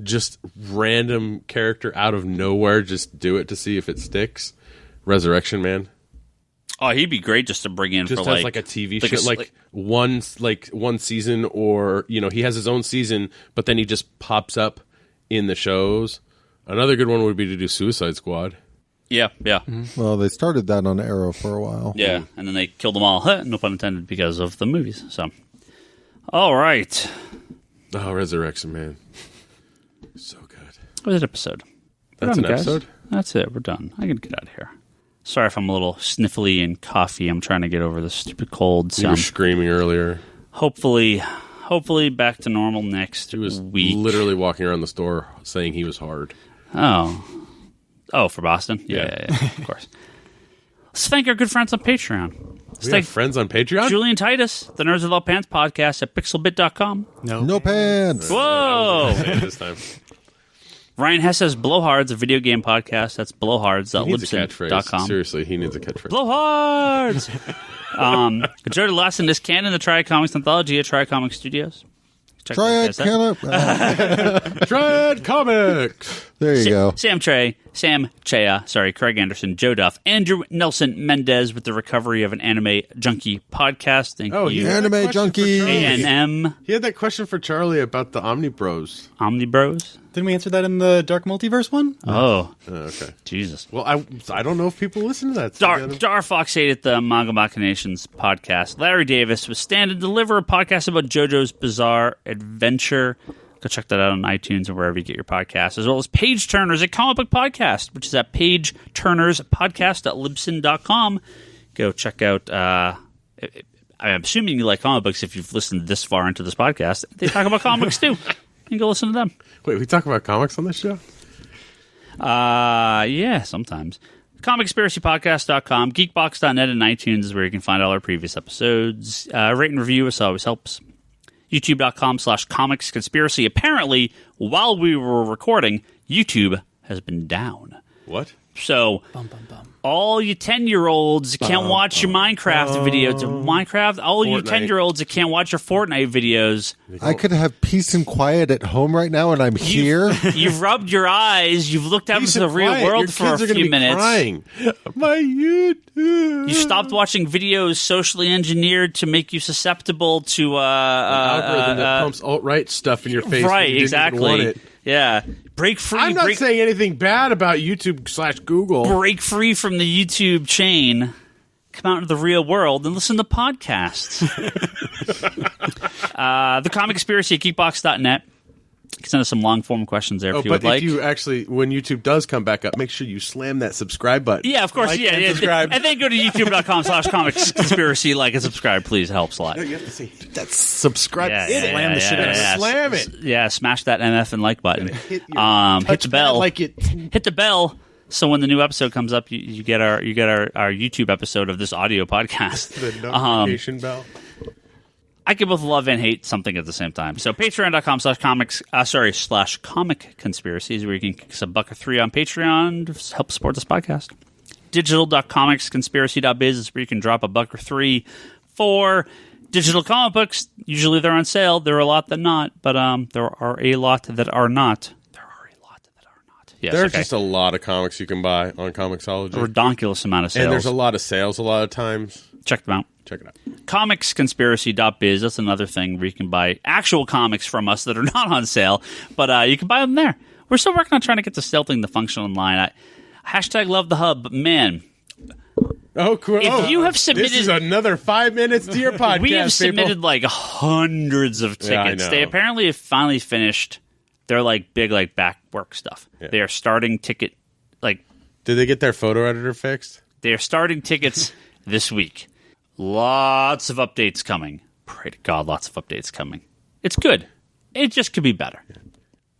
Just random character out of nowhere. Just do it to see if it sticks. Resurrection Man. Oh, he'd be great just to bring in just for as like a TV show, one season, or he has his own season, but then he just pops up in the shows. Another good one would be to do Suicide Squad. Yeah. Well, they started that on Arrow for a while. Yeah, and then they killed them all. No pun intended, because of the movies. So, all right. Oh, Resurrection Man, so good. That was an episode. That's an episode. That's it. We're done. I can get out of here. Sorry if I'm a little sniffly and coughy. I'm trying to get over this stupid cold. So you were screaming earlier. Hopefully back to normal next week. He was literally walking around the store saying he was hard. Oh, for Boston? Yeah, of course. Let's thank our good friends on Patreon. We have friends on Patreon? Julian Titus, the Nerds Without Pants podcast at pixelbit.com. No pants. Whoa. This time. Ryan Hess's Blowhards, a video game podcast. That's blowhards.libsyn.com. Seriously, he needs a catchphrase. Blowhards! Jody Lawson is canon, the Triad Comics anthology at Triad Comics Studios. Triad Comics! There you go. Sam Chea, Craig Anderson, Joe Duff, Andrew Nelson Mendez with the Recovery of an Anime Junkie podcast. Thank you. Anime Junkie. A&M. He had that question for Charlie about the Omnibros. Omnibros? Didn't we answer that in the Dark Multiverse one? Oh. Okay. Jesus. Well, I don't know if people listen to that. Dar Fox ate at the Manga Machinations podcast. Larry Davis was Stand and Deliver, a podcast about JoJo's Bizarre Adventure. Go check that out on iTunes and wherever you get your podcasts, as well as Page Turners, a comic book podcast, which is at pageturnerspodcast.libsyn.com. Go check out. I'm assuming you like comic books if you've listened this far into this podcast. They talk about comics too. You can go listen to them. Wait, we talk about comics on this show? Yeah, sometimes. Comicspiracypodcast.com, geekbox.net, and iTunes is where you can find all our previous episodes. Rate and review us always helps. YouTube.com/comicsconspiracy. Apparently, while we were recording, YouTube has been down. What? So, all you 10-year-olds can't watch your Minecraft videos. All you Fortnite. 10-year-olds that can't watch your Fortnite videos. I could have peace and quiet at home right now, and I'm here. You've rubbed your eyes. You've looked out into the real world for a few minutes. Crying. My YouTube. You stopped watching videos socially engineered to make you susceptible to algorithm that pumps alt-right stuff in your face. right, when you didn't even want exactly. it. Yeah, break free. I'm not saying anything bad about YouTube/Google. Break free from the YouTube chain. Come out into the real world and listen to podcasts. The Comic Conspiracy at geekbox.net. You can send us some long-form questions there if you would like. But if you actually, when YouTube does come back up, make sure you slam that subscribe button. Yeah, of course. Like yeah, and yeah. subscribe. And then go to youtube.com/comicsconspiracy. Like and subscribe, please. Helps a lot. No, you have to say, that's subscribe. Yeah, Hit it. Slam the shit out of it. Slam it. Yeah, smash that MF and like button. Hit Hit the bell. Like it. Hit the bell. So when the new episode comes up, you get our YouTube episode of this audio podcast. The notification bell. I can both love and hate something at the same time. So patreon.com/comic conspiracies, where you can kick us $1 or $3 on Patreon to help support this podcast. Digital.comicsconspiracy.biz is where you can drop $1 or $3 for digital comic books. Usually they're on sale. There are a lot that not, but there are a lot that are not. Yes, There's okay. just a lot of comics you can buy on Comixology. A redonkulous amount of sales. And there's a lot of sales a lot of times. Check them out. Check it out. Comicsconspiracy.biz. That's another thing where you can buy actual comics from us that are not on sale, but you can buy them there. We're still working on trying to get the sale thing to function online. Hashtag love the hub, but man, Oh, cool. If you have submitted- This is another 5 minutes to your podcast, we have people. submitted like hundreds of Yeah, I tickets. know. They apparently have finally finished their like big like back work stuff. Yeah. They are starting ticket like Did they get their photo editor fixed? they are starting tickets this week. Lots of updates coming. Pray to God, lots of updates coming. It's good. It just could be better.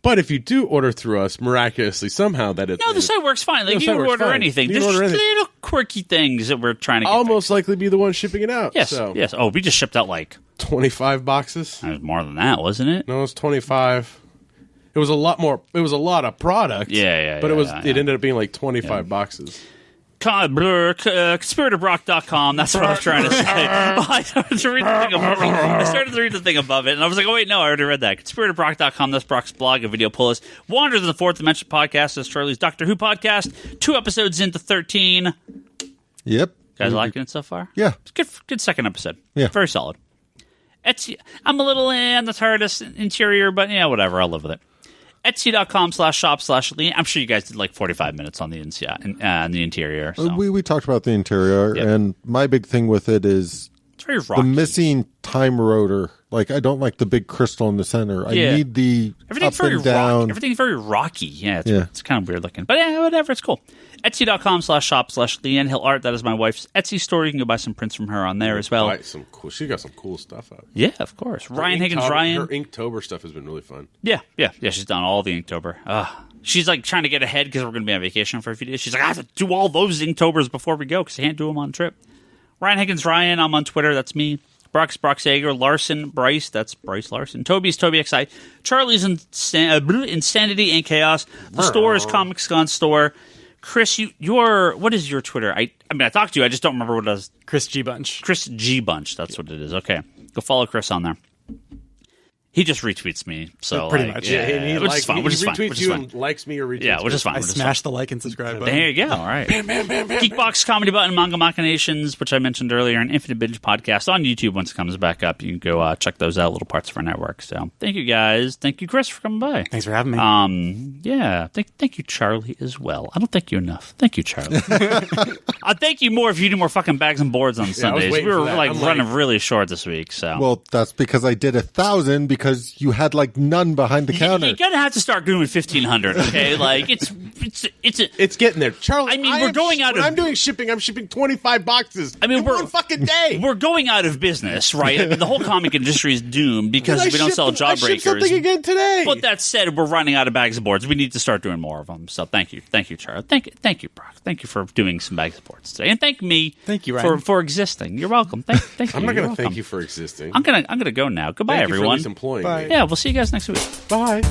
But if you do order through us, miraculously, somehow that it's No, the site works fine. Like The you site can works order fine. anything. You can There's order just anything. little quirky things that we're trying to get almost likely be the one shipping it out. fixed. Yes, So, yes. Oh, we just shipped out like 25 boxes? it was more than that, wasn't it? No, it's 25. It was a lot more. It was a lot of product. Yeah, But yeah, it was. yeah, It ended up being like 25 boxes. ConspiratorBrock.com. That's what I was trying to say. I started to read the thing above it, and I was like, oh, wait, no, I already read that. ConspiratorBrock.com. That's Brock's blog, a video pull list. Wanderers in the Fourth Dimension podcast. That's Charlie's Doctor Who podcast. 2 episodes into 13. Yep. Guys liking it so far? Yeah. It's good second episode. Yeah. Very solid. Etsy. I'm a little on the TARDIS interior, but yeah, whatever. I'll live with it. Etsy.com/shop/Lee. I'm sure you guys did like 45 minutes on the interior. So. We talked about the interior, Yep. and my big thing with it is It's very rocky. the missing time rotor. Like, I don't like the big crystal in the center. I Yeah. need the Everything's up very and down. rocky. Everything's very rocky. Yeah, Yeah. it's kind of weird looking. But yeah, whatever. It's cool. Etsy.com/shop/Leanne Hill Art. That is my wife's Etsy store. You can go buy some prints from her on there as well. Right, some cool. She got some cool stuff out. Yeah, of course. Ryan Higgins, Ryan. Her Inktober stuff has been really fun. Yeah. She's done all the Inktober. She's like trying to get ahead because we're going to be on vacation for a few days. She's like, I have to do all those Inktobers before we go because I can't do them on trip. Ryan Higgins, Ryan. I'm on Twitter. That's me. Brock Sager, Larson, Bryce. That's Bryce Larson. Toby's Toby XI. Charlie's Insanity and Chaos. The store is Comics Gone Store. Chris, what is your Twitter? I mean, I talked to you. I just don't remember what it is. Chris G. Bunch. Chris G. Bunch. That's what it is. Okay. Go follow Chris on there. He just retweets me. So Pretty like, much. Yeah, and he which is fine. he Which is fine. retweets Which is you fine. and likes me or retweets. Yeah, which is fine. I which is smashed the like and subscribe button. There you go. All right. Geekbox Comedy Button, Manga Machinations, which I mentioned earlier, and Infinite Binge Podcast on YouTube once it comes back up. You can go check those out, little parts of our network. So thank you guys. Thank you, Chris, for coming by. Thanks for having me. Yeah. Thank you, Charlie, as well. I don't thank you enough. Thank you, Charlie. I'll thank you more if you do more fucking bags and boards on Sundays. waiting We were for that. like I'm running like- really short this week. So Well, that's because I did 1,000 because you had like none behind the counter. you're gonna have to start doing 1,500. Okay, like it's It's getting there, Charlie. I mean, we're going out when of- I'm doing shipping. I'm shipping 25 boxes. I mean, in we're- one fucking day. We're going out of business, right? I mean, the whole comic industry is doomed because I we don't shipped sell I shipped jawbreakers. something again today. But that said, we're running out of bags of boards. We need to start doing more of them. So thank you, Charlie. Thank you, Brock. Thank you for doing some bags of boards today, and thank me. Thank you, Ryan. for existing. You're welcome. Thank you. I'm not You're going to thank welcome. you for existing. I'm gonna go now. Goodbye, Thank you for at everyone. least employing Bye. me. Yeah, we'll see you guys next week. Bye.